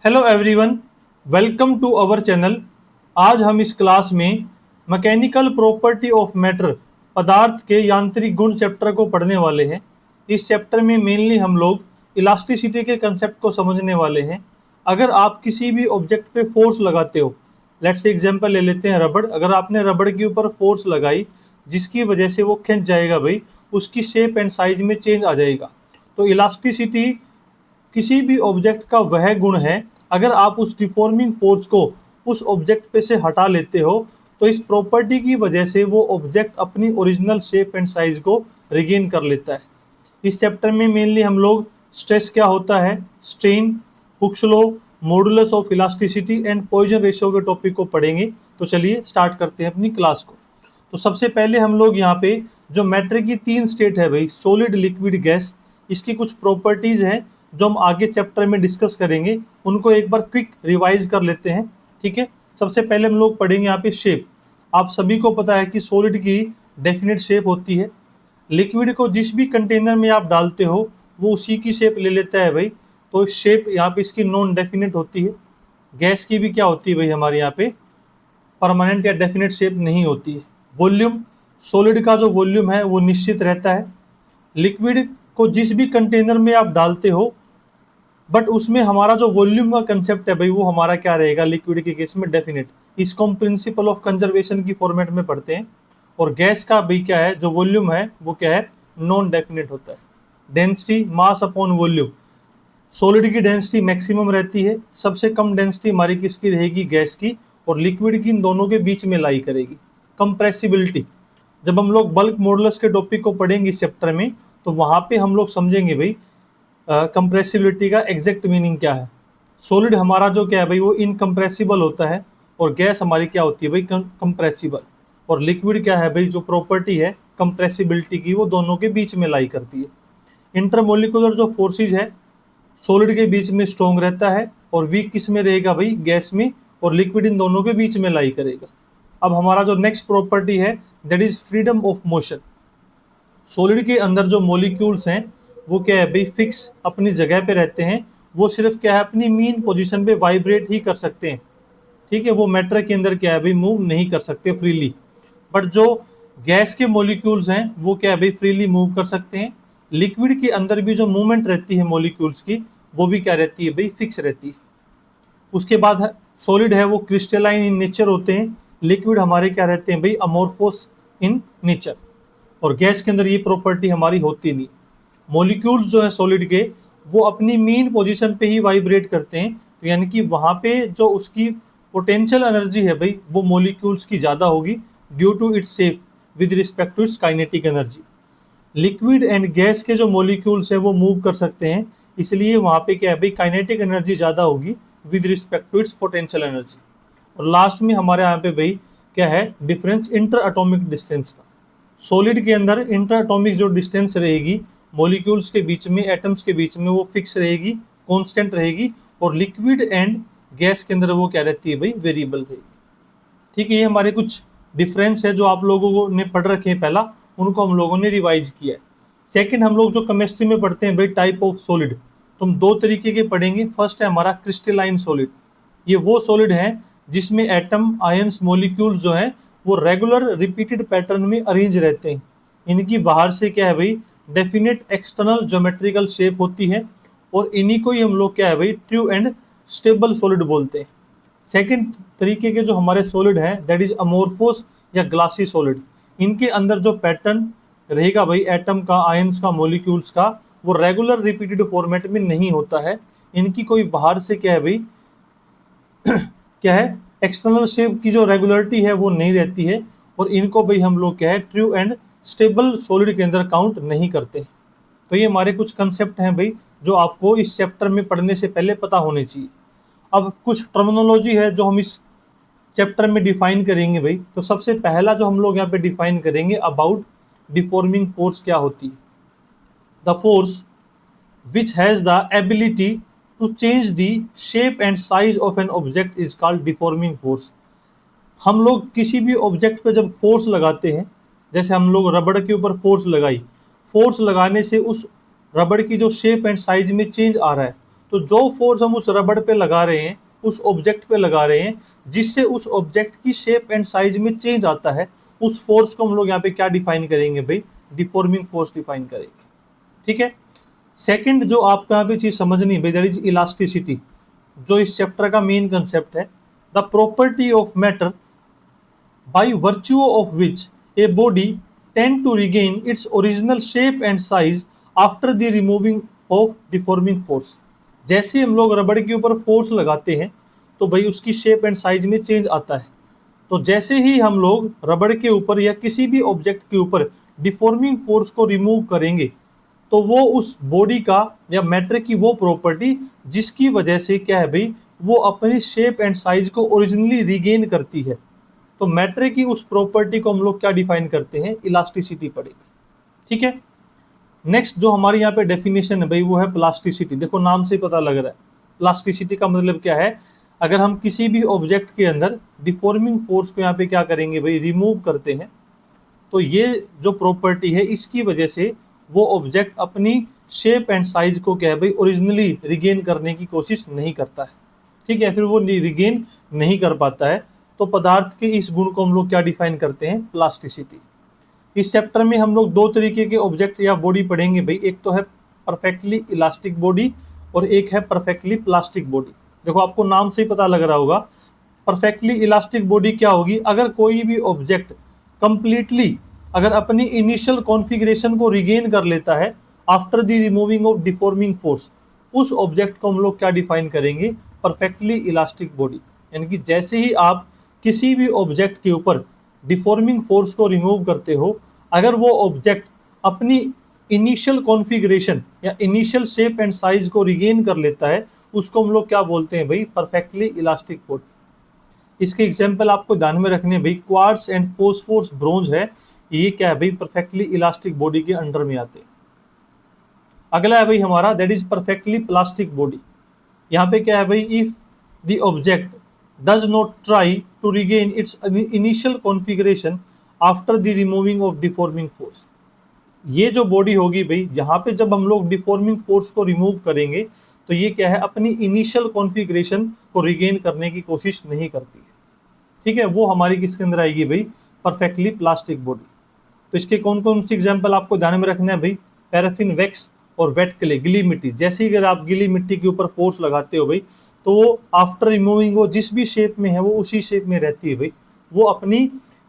Hello everyone, welcome to our channel. आज हम इस क्लास में मैकेनिकल प्रॉपर्टी ऑफ मैटर पदार्थ के यांत्रिक गुण चैप्टर को पढ़ने वाले हैं। इस चैप्टर में मेनली हम लोग इलास्टिसिटी के कंसेप्ट को समझने वाले हैं। अगर आप किसी भी ऑब्जेक्ट पे फोर्स लगाते हो, लेट्स से एग्जांपल ले लेते हैं रबड़। अगर आपने रबड़ के ऊपर फोर्स लगाई जिसकी वजह से वो खिंच जाएगा भाई, उसकी शेप एंड साइज में चेंज आ जाएगा। तो इलास्टिसिटी किसी भी ऑब्जेक्ट का वह गुण है, अगर आप उस डिफॉर्मिंग फोर्स को उस ऑब्जेक्ट पे से हटा लेते हो तो इस प्रॉपर्टी की वजह से वो ऑब्जेक्ट अपनी ओरिजिनल शेप एंड साइज को रिगेन कर लेता है। इस चैप्टर में मेनली हम लोग स्ट्रेस क्या होता है, strain, Hooke's law, modulus of elasticity and Poisson ratio के टॉपिक को पढ़ेंगे। तो चलिए स्टार्ट करते हैं अपनी क्लास को। तो सबसे पहले हम लोग यहाँ पे जो मैटर की तीन स्टेट है भाई, सॉलिड, लिक्विड, गैस, इसकी कुछ प्रॉपर्टीज हैं जो हम आगे चैप्टर में डिस्कस करेंगे। उनको एक बार क्विक रिवाइज कर लेते हैं, ठीक है। सबसे पहले हम लोग पढ़ेंगे यहाँ पे शेप। आप सभी को पता है कि सॉलिड की डेफिनेट शेप होती है। लिक्विड को जिस भी कंटेनर में आप डालते हो वो उसी की शेप ले लेता है भाई, तो शेप यहाँ पे इसकी नॉन डेफिनेट होती है। गैस की भी क्या होती है भाई, हमारे यहाँ पे परमानेंट या डेफिनेट शेप नहीं होती है। वॉल्यूम, सॉलिड का जो वॉल्यूम है वो निश्चित रहता है। लिक्विड को जिस भी कंटेनर में आप डालते हो, बट उसमें हमारा जो वॉल्यूम का कंसेप्ट है भाई, वो हमारा क्या रहेगा, लिक्विड के केस में डेफिनेट। इसको हम प्रिंसिपल ऑफ कंजर्वेशन की फॉर्मेट में पढ़ते हैं। और गैस का भी क्या है, जो वॉल्यूम है वो क्या है, नॉन डेफिनेट होता है। Density, mass upon volume. Solid की डेंसिटी मैक्सिमम रहती है, सबसे कम डेंसिटी हमारी किसकी रहेगी, गैस की। और लिक्विड की इन दोनों के बीच में लाई करेगी। कंप्रेसिबिलिटी, जब हम लोग बल्क मॉडुलस के टॉपिक को पढ़ेंगे इस चैप्टर में, तो वहाँ पे हम लोग समझेंगे भाई कंप्रेसिबिलिटी का एग्जैक्ट मीनिंग क्या है। सॉलिड हमारा जो क्या है भाई, वो इनकम्प्रेसिबल होता है, और गैस हमारी क्या होती है भाई, कंप्रेसिबल। और लिक्विड क्या है भाई, जो प्रॉपर्टी है कंप्रेसिबिलिटी की, वो दोनों के बीच में लाई करती है। इंटरमोलिकुलर जो फोर्सेज है सॉलिड के बीच में स्ट्रॉन्ग रहता है, और वीक किस में रहेगा भाई, गैस में। और लिक्विड इन दोनों के बीच में लाई करेगा। अब हमारा जो नेक्स्ट प्रॉपर्टी है that is freedom of motion. Solid के अंदर जो मॉलिक्यूल्स हैं वो क्या है भाई, फिक्स अपनी जगह पे रहते हैं। वो सिर्फ क्या है, अपनी मीन पोजीशन पे वाइब्रेट ही कर सकते हैं, ठीक है। वो मैटर के अंदर क्या है भाई, मूव नहीं कर सकते फ्रीली। बट जो गैस के मॉलिक्यूल्स हैं वो क्या है भाई, फ्रीली मूव कर सकते हैं। लिक्विड के अंदर भी जो मूवमेंट रहती है मॉलिक्यूल्स की, वो भी क्या रहती है भाई, फिक्स रहती है। उसके बाद सॉलिड है वो क्रिस्टलाइन इन नेचर होते हैं। लिक्विड हमारे क्या रहते हैं भाई, अमोर्फोस इन नेचर। और गैस के अंदर ये प्रॉपर्टी हमारी होती नहीं। मॉलिक्यूल्स जो है सॉलिड के, वो अपनी मीन पोजीशन पे ही वाइब्रेट करते हैं। तो यानी कि वहाँ पे जो उसकी पोटेंशियल एनर्जी है भाई, वो मॉलिक्यूल्स की ज़्यादा होगी due to its shape with respect to its kinetic energy. Liquid and gas के जो मॉलिक्यूल्स हैं वो मूव कर सकते हैं, इसलिए वहाँ पे क्या है भाई, काइनेटिक एनर्जी ज़्यादा होगी with respect to its potential energy. और लास्ट में हमारे यहाँ पे भाई क्या है, डिफरेंस इंटर एटॉमिक डिस्टेंस का। सॉलिड के अंदर इंटर एटॉमिक जो डिस्टेंस रहेगी मॉलिक्यूल्स के बीच में, एटम्स के बीच में, वो फिक्स रहेगी, कांस्टेंट रहेगी। और लिक्विड एंड गैस के अंदर वो क्या रहती है भाई, वेरिएबल रहेगी, ठीक है। ये हमारे कुछ डिफरेंस है जो आप लोगों ने पढ़ रखे हैं पहला, उनको हम लोगों ने रिवाइज किया है। सेकंड, हम लोग जो केमिस्ट्री में पढ़ते हैं भाई, टाइप ऑफ सॉलिड, तो हम दो तरीके के पढ़ेंगे। फर्स्ट है हमारा क्रिस्टलाइन सॉलिड। ये वो सॉलिड है जिसमें एटम, आयंस, मॉलिक्यूल्स जो हैं वो रेगुलर रिपीटेड पैटर्न में अरेंज रहते हैं। इनकी बाहर से क्या है भाई, डेफिनेट एक्सटर्नल ज्योमेट्रिकल शेप होती है, और इन्हीं को ही हम लोग क्या है भाई, ट्रू एंड स्टेबल सॉलिड बोलते हैं। सेकंड तरीके के जो हमारे सॉलिड हैं दैट इज अमोर्फोस या ग्लासी सॉलिड। इनके अंदर जो पैटर्न रहेगा भाई, एटम का, आयंस का, मॉलिक्यूल्स का, वो रेगुलर रिपीटेड फॉर्मेट में नहीं होता है। इनकी कोई बाहर से क्या है भाई क्या है, एक्सटर्नल शेप की जो रेगुलरिटी है वो नहीं रहती है, और इनको भाई हम लोग क्या है, ट्रू एंड स्टेबल सॉलिड के अंदर काउंट नहीं करते। तो ये हमारे कुछ कंसेप्ट हैं भाई जो आपको इस चैप्टर में पढ़ने से पहले पता होने चाहिए। अब कुछ टर्मिनोलॉजी है जो हम इस चैप्टर में डिफाइन करेंगे भाई। तो सबसे पहला जो हम लोग यहाँ पे डिफाइन करेंगे, अबाउट डिफॉर्मिंग फोर्स क्या होती है। The force which has the ability to change the shape and size of an object is called deforming force। हम लोग किसी भी ऑब्जेक्ट पे जब फोर्स लगाते हैं, जैसे हम लोग रबड़ के ऊपर फोर्स लगाई, फोर्स लगाने से उस रबड़ की जो शेप एंड साइज में चेंज आ रहा है, तो जो फोर्स हम उस रबड़ पे लगा रहे हैं, उस ऑब्जेक्ट पे लगा रहे हैं, जिससे उस ऑब्जेक्ट की शेप एंड साइज में चेंज आता है, उस फोर्स को हम लोग यहाँ पे क्या डिफाइन करेंगे भाई, डिफॉर्मिंग फोर्स डिफाइन करेंगे। ठीक है। सेकंड जो आपको यहाँ पे चीज समझनी है, दैट इज इलास्टिसिटी, जो इस चैप्टर का मेन कंसेप्ट है। The property of matter by virtue of which a body tend to regain its original shape and size after the removing of deforming force। जैसे हम लोग रबड़ के ऊपर फोर्स लगाते हैं तो भाई उसकी शेप एंड साइज में चेंज आता है। तो जैसे ही हम लोग रबड़ के ऊपर या किसी भी ऑब्जेक्ट के ऊपर डिफॉर्मिंग फोर्स को रिमूव करेंगे तो वो उस बॉडी का या मैटर की वो प्रॉपर्टी जिसकी वजह से क्या है भाई, वो अपनी शेप एंड साइज को ओरिजिनली रिगेन करती है। तो मैटर की उस प्रॉपर्टी को हम लोग क्या डिफाइन करते हैं, इलास्टिसिटी पड़ेगी। ठीक है। नेक्स्ट जो हमारी यहाँ पे डेफिनेशन है भाई वो है प्लास्टिसिटी। देखो नाम से ही पता लग रहा है, प्लास्टिसिटी का मतलब क्या है, अगर हम किसी भी ऑब्जेक्ट के अंदर डिफॉर्मिंग फोर्स को यहाँ पे क्या करेंगे भाई, रिमूव करते हैं, तो ये जो प्रॉपर्टी है इसकी वजह से वो ऑब्जेक्ट अपनी शेप एंड साइज को क्या है भाई, ओरिजिनली रिगेन करने की कोशिश नहीं करता है। ठीक है, फिर वो रिगेन नहीं कर पाता है। तो पदार्थ के इस गुण को हम लोग क्या डिफाइन करते हैं, प्लास्टिसिटी। इस चैप्टर में हम लोग दो तरीके के ऑब्जेक्ट या बॉडी पढ़ेंगे भाई, एक तो है परफेक्टली इलास्टिक बॉडी और एक है परफेक्टली प्लास्टिक बॉडी। देखो आपको नाम से ही पता लग रहा होगा, परफेक्टली इलास्टिक बॉडी क्या होगी, अगर कोई भी ऑब्जेक्ट कंप्लीटली अगर अपनी इनिशियल कॉन्फ़िगरेशन को रिगेन कर लेता है after the removing of deforming force, उस ऑब्जेक्ट को हम लोग क्या डिफाइन करेंगे, परफेक्टली इलास्टिक बॉडी। यानी कि जैसे ही आप किसी भी ऑब्जेक्ट के ऊपर डिफॉर्मिंग फोर्स को रिमूव करते हो, अगर वो ऑब्जेक्ट अपनी इनिशियल कॉन्फ़िगरेशन या इनिशियल शेप एंड साइज को रिगेन कर लेता है, उसको हम लोग क्या बोलते हैं भाई, परफेक्टली इलास्टिक बॉडी। इसके एग्जांपल आपको ध्यान में रखने हैं भाई, क्वार्ट्ज एंड फोस्फोरस ब्रोंज है, ये क्या है भाई, परफेक्टली इलास्टिक बॉडी के अंडर में आते हैं। अगला है भाई हमारा, that is perfectly plastic body. यहाँ पे क्या है भाई, if the object does not try to regain its initial configuration after the removing of deforming force। ये जो बॉडी होगी भाई, यहाँ पे जब हम लोग डिफॉर्मिंग फोर्स को रिमूव करेंगे तो ये क्या है, अपनी इनिशियल कॉन्फ़िगरेशन को रिगेन करने की कोशिश नहीं करती है। ठीक है, वो हमारी किसके अंदर आएगी भाई, परफेक्टली प्लास्टिक बॉडी। तो इसके कौन कौन से एग्जाम्पल आपको ध्यान में रखना है भाई, पैराफिन वैक्स और वेट क्ले, गिली मिट्टी। जैसे ही अगर आप गिली मिट्टी के ऊपर फोर्स लगाते हो भाई, तो वो आफ्टर रिमूविंग वो जिस भी शेप में है वो उसी शेप में रहती है भाई, वो अपनी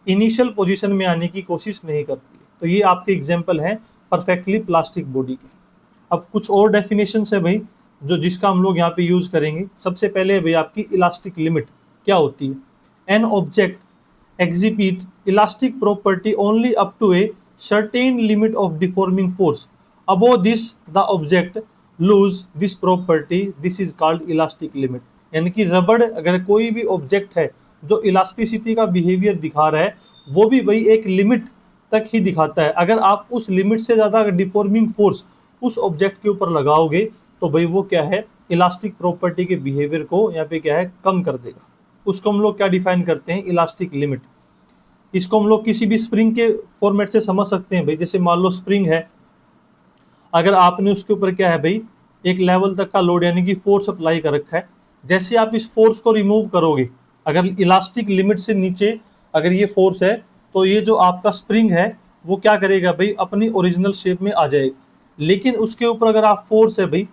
इनिशियल पोजीशन में आने की कोशिश नहीं करती है। तो ये आपके एग्जांपल हैं परफेक्टली प्लास्टिक बॉडी के। अब कुछ और डेफिनेशंस है भाई जो जिसका हम लोग यहाँ पे यूज करेंगे। सबसे पहले है भाई आपकी इलास्टिक लिमिट क्या होती है, an object exhibit elastic property only up to a certain limit of deforming force, above this the object lose this property, this is called elastic limit. यानी कि रबड़ अगर कोई भी ऑब्जेक्ट है जो इलास्टिसिटी का बिहेवियर दिखा रहा है, वो भी भाई एक लिमिट तक ही दिखाता है। अगर आप उस लिमिट से ज़्यादा डिफॉर्मिंग फोर्स उस ऑब्जेक्ट के ऊपर लगाओगे तो भाई वो क्या है, इलास्टिक प्रॉपर्टी के बिहेवियर को यहाँ पे क्या है, कम कर देगा। उसको हम लोग क्या डिफाइन करते हैं, इलास्टिक लिमिट। इसको हम लोग किसी भी स्प्रिंग के फॉर्मेट से समझ सकते हैं भाई। जैसे मान लो स्प्रिंग है, अगर आपने उसके ऊपर क्या है भाई, एक लेवल तक का लोड यानी कि फोर्स अप्लाई कर रखा है, जैसे आप इस फोर्स को रिमूव करोगे, अगर इलास्टिक लिमिट से नीचे अगर ये फोर्स है, तो ये जो आपका स्प्रिंग है वो क्या करेगा भाई, अपनी ओरिजिनल शेप में आ जाएगा। लेकिन उसके ऊपर अगर आप फोर्स है भाई,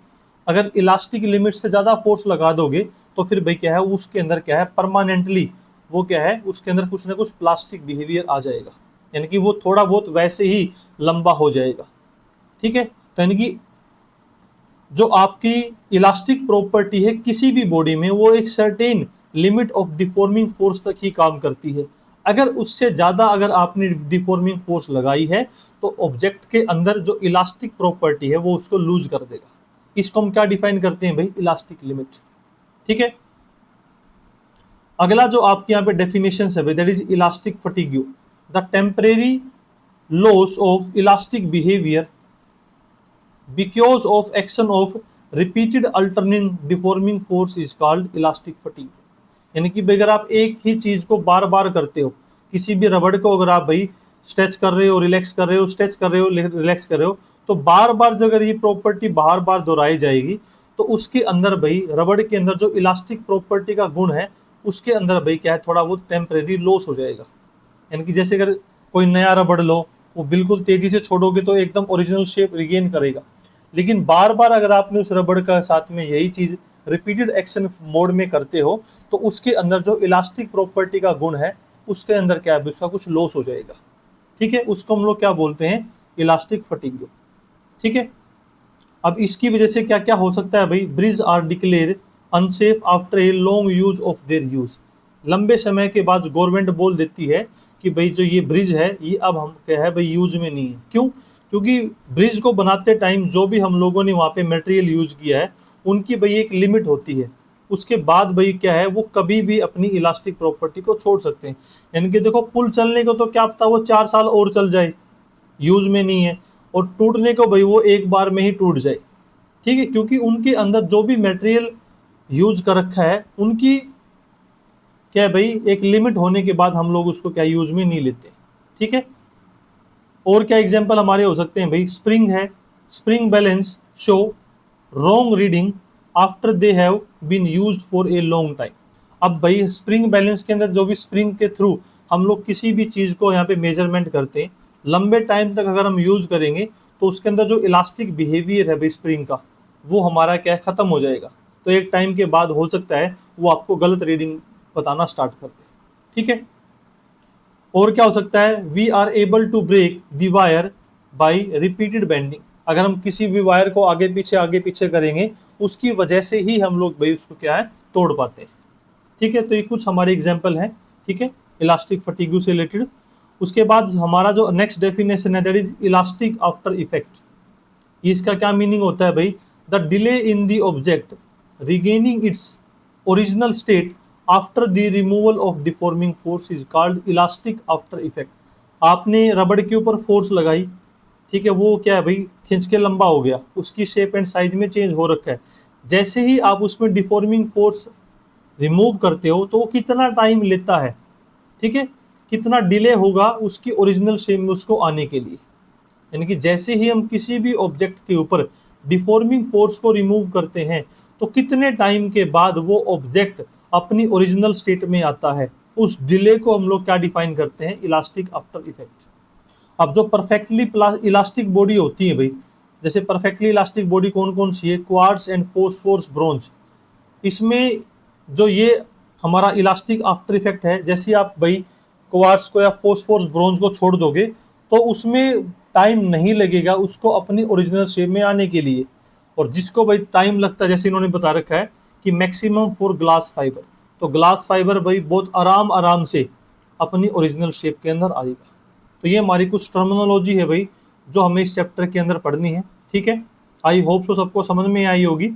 अगर इलास्टिक लिमिट से ज़्यादा फोर्स लगा दोगे तो फिर भाई क्या है, उसके अंदर क्या है, परमानेंटली वो क्या है, उसके अंदर कुछ ना कुछ प्लास्टिक बिहेवियर आ जाएगा, यानी कि वो थोड़ा बहुत वैसे ही लंबा हो जाएगा। ठीक है, तो यानी कि जो आपकी इलास्टिक प्रॉपर्टी है किसी भी बॉडी में, वो एक certain limit of deforming force तक ही काम करती है। अगर उससे ज़्यादा अगर आपने डिफॉर्मिंग फोर्स लगाई है तो ऑब्जेक्ट के अंदर जो इलास्टिक प्रॉपर्टी है वो उसको लूज कर देगा। इसको हम क्या डिफाइन करते हैं भाई, इलास्टिक लिमिट। ठीक है, अगला जो आपके यहाँ पे डेफिनेशन है भाई, that is elastic fatigue, the temporary loss of elastic behaviour because of action of repeated alternating deforming force is called elastic fatigue। यानी कि अगर आप एक ही चीज को बार बार करते हो, किसी भी रबड़ को अगर आप भाई स्ट्रेच कर रहे हो, रिलैक्स कर रहे हो, स्ट्रेच कर रहे हो, रिलैक्स कर रहे हो, तो बार बार अगर ये प्रॉपर्टी बार बार दोहराई जाएगी तो उसके अंदर भाई रबड़ के अंदर जो इलास्टिक प्रॉपर्टी का गुण है उसके अंदर भाई क्या है, थोड़ा बहुत टेम्परेरी लॉस हो जाएगा। यानी कि जैसे अगर कोई नया रबड़ लो, वो बिल्कुल तेजी से छोड़ोगे तो एकदम ओरिजिनल शेप रिगेन करेगा, लेकिन बार बार अगर आपने उस रबड़ का साथ में यही चीज रिपीटेड एक्शन मोड में करते हो तो उसके अंदर जो इलास्टिक प्रॉपर्टी का गुण है उसके अंदर क्या है, उसका कुछ लॉस हो जाएगा। ठीक है, उसको हम लोग क्या बोलते हैं, इलास्टिक फटीग। ठीक है, अब इसकी वजह से क्या क्या हो सकता है भाई, bridge are declare unsafe after a long use of their use. लंबे समय के बाद गवर्नमेंट बोल देती है कि भाई जो ये ब्रिज है ये अब हम क्या है भाई यूज में नहीं है। क्यों? क्योंकि ब्रिज को बनाते टाइम जो भी हम लोगों ने वहाँ पे मटेरियल यूज किया है उनकी भाई एक लिमिट होती है। उसके बाद भाई क्या है, वो कभी भी अपनी इलास्टिक प्रॉपर्टी को छोड़ सकते हैं। यानी कि देखो पुल चलने को तो क्या पता वो 4 साल और चल जाए, यूज में नहीं है, और टूटने को भाई वो एक बार में ही टूट जाए। ठीक है, क्योंकि उनके अंदर जो भी मटेरियल यूज कर रखा है उनकी क्या है भाई, एक लिमिट होने के बाद हम लोग उसको क्या यूज में नहीं लेते। ठीक है, और क्या एग्जांपल हमारे हो सकते हैं भाई, स्प्रिंग है, spring balance show wrong reading after they have been used for a long time. अब भाई स्प्रिंग बैलेंस के अंदर जो भी स्प्रिंग के थ्रू हम लोग किसी भी चीज़ को यहाँ पे मेजरमेंट करते हैं, लंबे टाइम तक अगर हम यूज करेंगे तो उसके अंदर जो इलास्टिक बिहेवियर है भाई स्प्रिंग का, वो हमारा क्या है, ख़त्म हो जाएगा। तो एक टाइम के बाद हो सकता है वो आपको गलत रीडिंग बताना स्टार्ट कर दे। ठीक है, और क्या हो सकता है, we are able to break the wire by repeated bending. अगर हम किसी भी वायर को आगे पीछे करेंगे उसकी वजह से ही हम लोग भाई उसको क्या है, तोड़ पाते हैं। ठीक है, तो ये कुछ हमारे एग्जाम्पल हैं। ठीक है, इलास्टिक फटीगू से रिलेटेड। उसके बाद हमारा जो नेक्स्ट डेफिनेशन है that is elastic after effect. इसका क्या मीनिंग होता है भाई, the delay in the object regaining its original state after the removal of deforming force is called elastic after effect. आपने रबड़ के ऊपर फोर्स लगाई, ठीक है, वो क्या है भाई, खिंच के लंबा हो गया, उसकी शेप एंड साइज में चेंज हो रखा है। जैसे ही आप उसमें डिफॉर्मिंग फोर्स रिमूव करते हो तो वो कितना टाइम लेता है, ठीक है, कितना डिले होगा उसकी ओरिजिनल शेप में उसको आने के लिए। यानी कि जैसे ही हम किसी भी ऑब्जेक्ट के ऊपर डिफॉर्मिंग फोर्स को रिमूव करते हैं तो कितने टाइम के बाद वो ऑब्जेक्ट अपनी ओरिजिनल स्टेट में आता है, उस डिले को हम लोग क्या डिफाइन करते हैं, इलास्टिक आफ्टर इफेक्ट। अब जो परफेक्टली इलास्टिक बॉडी होती है भाई, जैसे परफेक्टली इलास्टिक बॉडी कौन कौन सी है, क्वार्ट्ज एंड फोस्फोरस ब्रोंज। इसमें जो ये हमारा इलास्टिक आफ्टर इफेक्ट है, जैसे आप भाई क्वार्ट्ज को या फोस्फोरस ब्रोंज को छोड़ दोगे तो उसमें टाइम नहीं लगेगा उसको अपनी ओरिजिनल शेप में आने के लिए। और जिसको भाई टाइम लगता है, जैसे इन्होंने बता रखा है कि मैक्सिमम फॉर ग्लास फाइबर, तो ग्लास फाइबर भाई बहुत आराम आराम से अपनी ओरिजिनल शेप के अंदर आएगा। तो ये हमारी कुछ टर्मिनोलॉजी है भाई जो हमें इस चैप्टर के अंदर पढ़नी है। ठीक है, आई होप तो सबको समझ में आई होगी।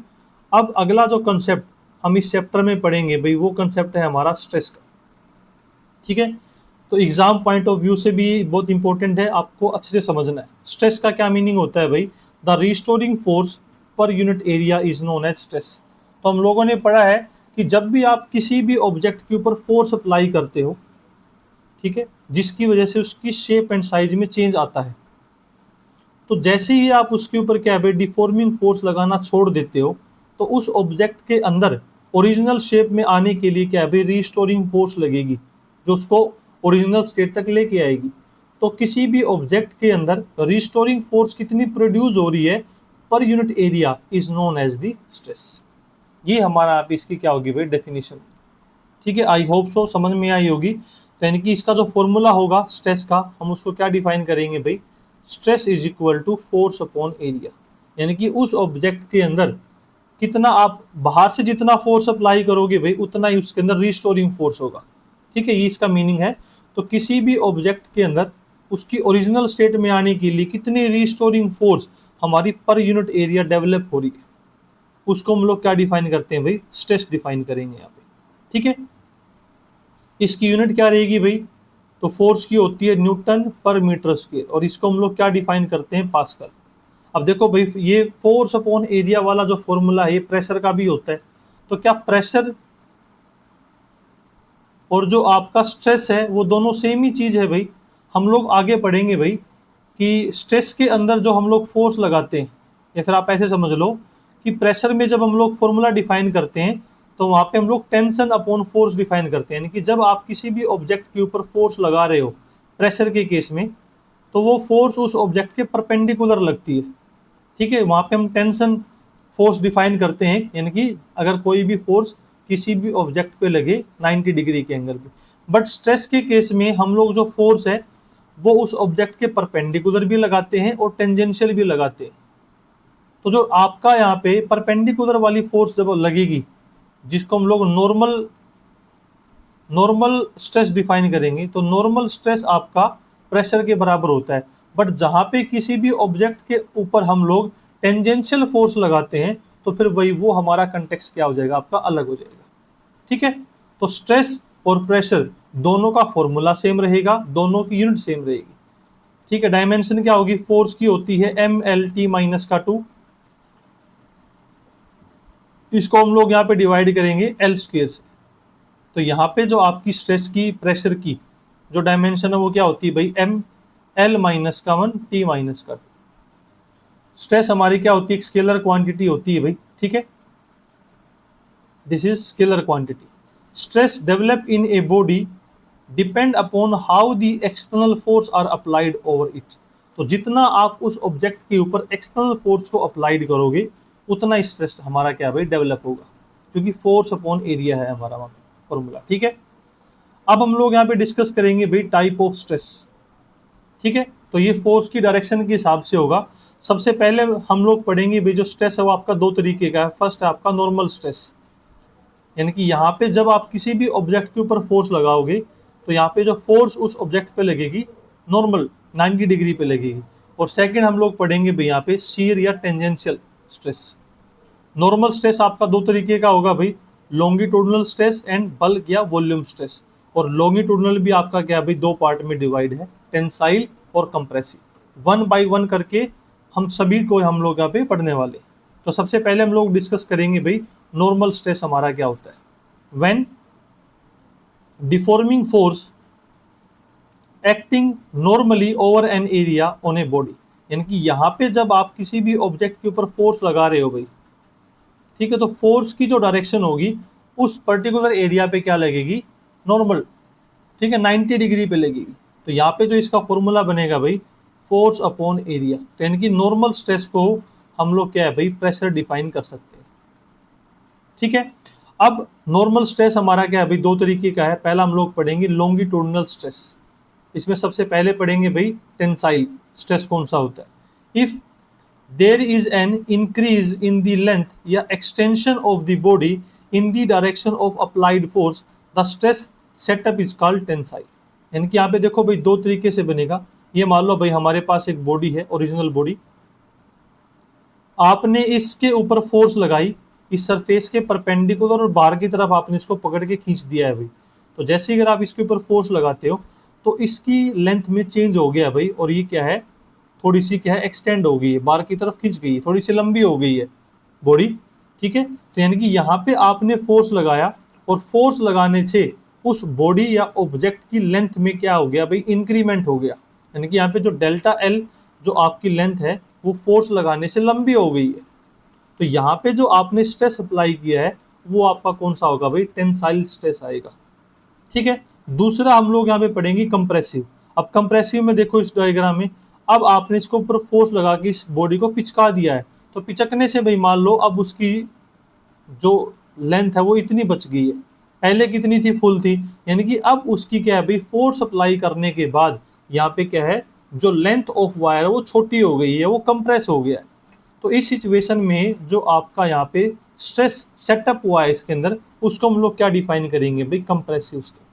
अब अगला जो कंसेप्ट हम इस चैप्टर में पढ़ेंगे भाई वो कंसेप्ट है हमारा स्ट्रेस का। ठीक है, तो एग्जाम पॉइंट ऑफ व्यू से भी बहुत इंपॉर्टेंट है, आपको अच्छे से समझना है। स्ट्रेस का क्या मीनिंग होता है भाई, the restoring force per unit area is known as stress. तो हम लोगों ने पढ़ा है कि जब भी आप किसी भी ऑब्जेक्ट के ऊपर फोर्स अप्लाई करते हो, ठीक है, जिसकी वजह से उसकी शेप एंड साइज में चेंज आता है, तो जैसे ही आप उसके ऊपर क्या है डिफॉर्मिंग फोर्स लगाना छोड़ देते हो तो उस ऑब्जेक्ट के अंदर ओरिजिनल शेप में आने के लिए क्या है रिस्टोरिंग फोर्स लगेगी जो उसको ओरिजिनल स्टेट तक लेके आएगी। तो किसी भी ऑब्जेक्ट के अंदर रिस्टोरिंग फोर्स कितनी प्रोड्यूस हो रही है per unit area is known as the stress. ये हमारा आप इसकी क्या होगी भाई डेफिनेशन। ठीक है, आई होप सो समझ में आई होगी। तो यानी कि इसका जो फॉर्मूला होगा स्ट्रेस का, हम उसको क्या डिफाइन करेंगे भाई, stress is equal to force upon area. यानी कि उस ऑब्जेक्ट के अंदर कितना आप बाहर से जितना फोर्स अप्लाई करोगे भाई उतना ही उसके अंदर रिस्टोरिंग फोर्स होगा। ठीक है, ये इसका मीनिंग है। तो किसी भी ऑब्जेक्ट के अंदर उसकी ओरिजिनल स्टेट में आने के लिए कितनी रिस्टोरिंग फोर्स हमारी पर यूनिट एरिया डेवलप हो रही है, उसको हम लोग क्या डिफाइन करते हैं भाई, स्ट्रेस डिफाइन करेंगे यहाँ पे। ठीक है, इसकी यूनिट क्या रहेगी भाई, तो फोर्स की होती है न्यूटन पर मीटर स्क्वायर, और इसको हम लोग क्या डिफाइन करते हैं, पास्कल। अब देखो भाई ये फोर्स अपॉन एरिया वाला जो फॉर्मूला है ये प्रेशर का भी होता है। तो क्या प्रेशर और जो आपका स्ट्रेस है वो दोनों सेम ही चीज है भाई। हम लोग आगे पढ़ेंगे भाई कि स्ट्रेस के अंदर जो हम लोग फोर्स लगाते हैं, या फिर आप ऐसे समझ लो कि प्रेशर में जब हम लोग फॉर्मूला डिफाइन करते हैं तो वहां पे हम लोग टेंशन अपॉन फोर्स डिफाइन करते हैं, यानी कि जब आप किसी भी ऑब्जेक्ट के ऊपर फोर्स लगा रहे हो प्रेशर के केस में, तो वो फोर्स उस ऑब्जेक्ट के परपेंडिकुलर लगती है। ठीक है, वहां पे हम टेंशन फोर्स डिफाइन करते हैं, यानी कि अगर कोई भी फोर्स किसी भी ऑब्जेक्ट पे लगे 90 डिग्री के एंगल पे। बट स्ट्रेस के केस में हम लोग जो फोर्स है वो उस ऑब्जेक्ट के परपेंडिकुलर भी लगाते हैं और टेंजेंशियल भी लगाते हैं। तो जो आपका यहाँ पे परपेंडिकुलर वाली फोर्स जब लगेगी, जिसको हम लोग नॉर्मल स्ट्रेस डिफाइन करेंगे, तो नॉर्मल स्ट्रेस आपका प्रेशर के बराबर होता है। बट जहां पे किसी भी ऑब्जेक्ट के ऊपर हम लोग टेंजेंशियल फोर्स लगाते हैं तो फिर वही वो हमारा कंटेक्स्ट क्या हो जाएगा, आपका अलग हो जाएगा। ठीक है, तो स्ट्रेस और प्रेशर दोनों का फॉर्मूला सेम रहेगा, दोनों की यूनिट सेम रहेगी। ठीक है, डायमेंशन क्या होगी, फोर्स की होती है mLT-2, इसको हम लोग यहाँ पे डिवाइड करेंगे L स्क्वायर से। तो यहाँ पे जो आपकी स्ट्रेस की प्रेशर की जो डायमेंशन है वो क्या होती है भाई, mL-1 T-2। स्ट्रेस हमारी क्या होती है, स्केलर क्वांटिटी होती है भाई। ठीक है, this is scalar quantity. Stress develop in a body depend upon how the external force are applied over it. तो जितना आप उस ऑब्जेक्ट के ऊपर एक्सटर्नल फोर्स को अप्लाइड करोगे उतना स्ट्रेस हमारा क्या भाई डेवलप होगा, क्योंकि फोर्स अपॉन एरिया है हमारा वहां फॉर्मूला। ठीक है, अब हम लोग यहाँ पे डिस्कस करेंगे भाई टाइप ऑफ स्ट्रेस। ठीक है, तो ये फोर्स की डायरेक्शन के हिसाब से होगा। सबसे पहले हम लोग पढ़ेंगे भाई जो स्ट्रेस है वो आपका दो तरीके का है। फर्स्ट है आपका नॉर्मल स्ट्रेस, यानी कि यहाँ पे जब आप किसी भी ऑब्जेक्ट के ऊपर फोर्स लगाओगे तो यहाँ पे जो फोर्स उस ऑब्जेक्ट पे लगेगी नॉर्मल 90 डिग्री पे लगेगी। और सेकंड हम लोग पढ़ेंगे भाई यहाँ पे शीयर या टेंजेंशियल स्ट्रेस। नॉर्मल स्ट्रेस आपका दो तरीके का होगा भाई, लॉन्गिट्यूडनल स्ट्रेस एंड बल्क या वॉल्यूम स्ट्रेस। और लॉन्गिट्यूडनल भी आपका क्या भाई दो पार्ट में डिवाइड है, टेंसाइल और कंप्रेसिव। 1 बाय 1 करके हम सभी को हम लोग यहाँ पे पढ़ने वाले। तो सबसे पहले हम लोग डिस्कस करेंगे भाई नॉर्मल स्ट्रेस हमारा क्या होता है। When deforming force acting normally over an area on a body, यानी कि यहाँ पे जब आप किसी भी ऑब्जेक्ट के ऊपर फोर्स लगा रहे हो भाई, ठीक है, तो फोर्स की जो डायरेक्शन होगी उस पर्टिकुलर एरिया पे क्या लगेगी, नॉर्मल। ठीक है, 90 डिग्री पे लगेगी। तो यहाँ पे जो इसका फॉर्मूला बनेगा भाई फोर्स अपॉन एरिया। तो यानी कि नॉर्मल स्ट्रेस को हम लोग क्या है भाई प्रेशर डिफाइन कर सकते हैं। ठीक है, अब नॉर्मल स्ट्रेस हमारा क्या है भाई दो तरीके का है। पहला हम लोग पढ़ेंगे लॉन्गिट्यूडनल स्ट्रेस। इसमें सबसे पहले पढ़ेंगे भाई टेंसाइल स्ट्रेस कौन सा होता है। If there is an increase in the length या extension of the body in the direction of applied force the stress setup is called tensile. यानी कि यहाँ पे देखो भाई दो तरीके से बनेगा। ये मान लो भाई हमारे पास एक बॉडी है, ओरिजिनल बॉडी, आपने इसके ऊपर फोर्स लगाई, इस सरफेस के परपेंडिकुलर और बाहर की तरफ आपने इसको पकड़ के खींच दिया है भाई। तो जैसे ही अगर आप इसके ऊपर फोर्स लगाते हो तो इसकी लेंथ में चेंज हो गया भाई, और ये क्या है थोड़ी सी क्या है एक्सटेंड हो गई है, बाहर की तरफ खिंच गई है, थोड़ी सी लंबी हो गई है बॉडी। ठीक है, तो यानी कि यहाँ पे आपने फोर्स लगाया और फोर्स लगाने से उस बॉडी या ऑब्जेक्ट की लेंथ में क्या हो गया भाई इंक्रीमेंट हो गया। यानी कि यहाँ पे जो डेल्टा एल जो आपकी लेंथ है वो फोर्स लगाने से लंबी हो गई है। तो यहाँ पे जो आपने स्ट्रेस अप्लाई किया है वो आपका कौन सा होगा भाई, टेंसाइल स्ट्रेस आएगा। ठीक है, दूसरा हम लोग यहाँ पे पढ़ेंगे कंप्रेसिव। अब कंप्रेसिव में देखो इस डायग्राम में, अब आपने इसको ऊपर फोर्स लगा के इस बॉडी को पिचका दिया है। तो पिचकने से भाई मान लो अब उसकी जो लेंथ है वो इतनी बच गई है, पहले कितनी थी, फुल थी। यानी कि अब उसकी क्या है भाई फोर्स अप्लाई करने के बाद यहाँ पे क्या है जो लेंथ ऑफ वायर है वो छोटी हो गई है, वो कंप्रेस हो गया है। तो इस सिचुएशन में जो आपका यहाँ पे स्ट्रेस सेटअप हुआ है इसके अंदर, उसको हम लोग क्या डिफाइन करेंगे भाई, कंप्रेसिव स्ट्रेस।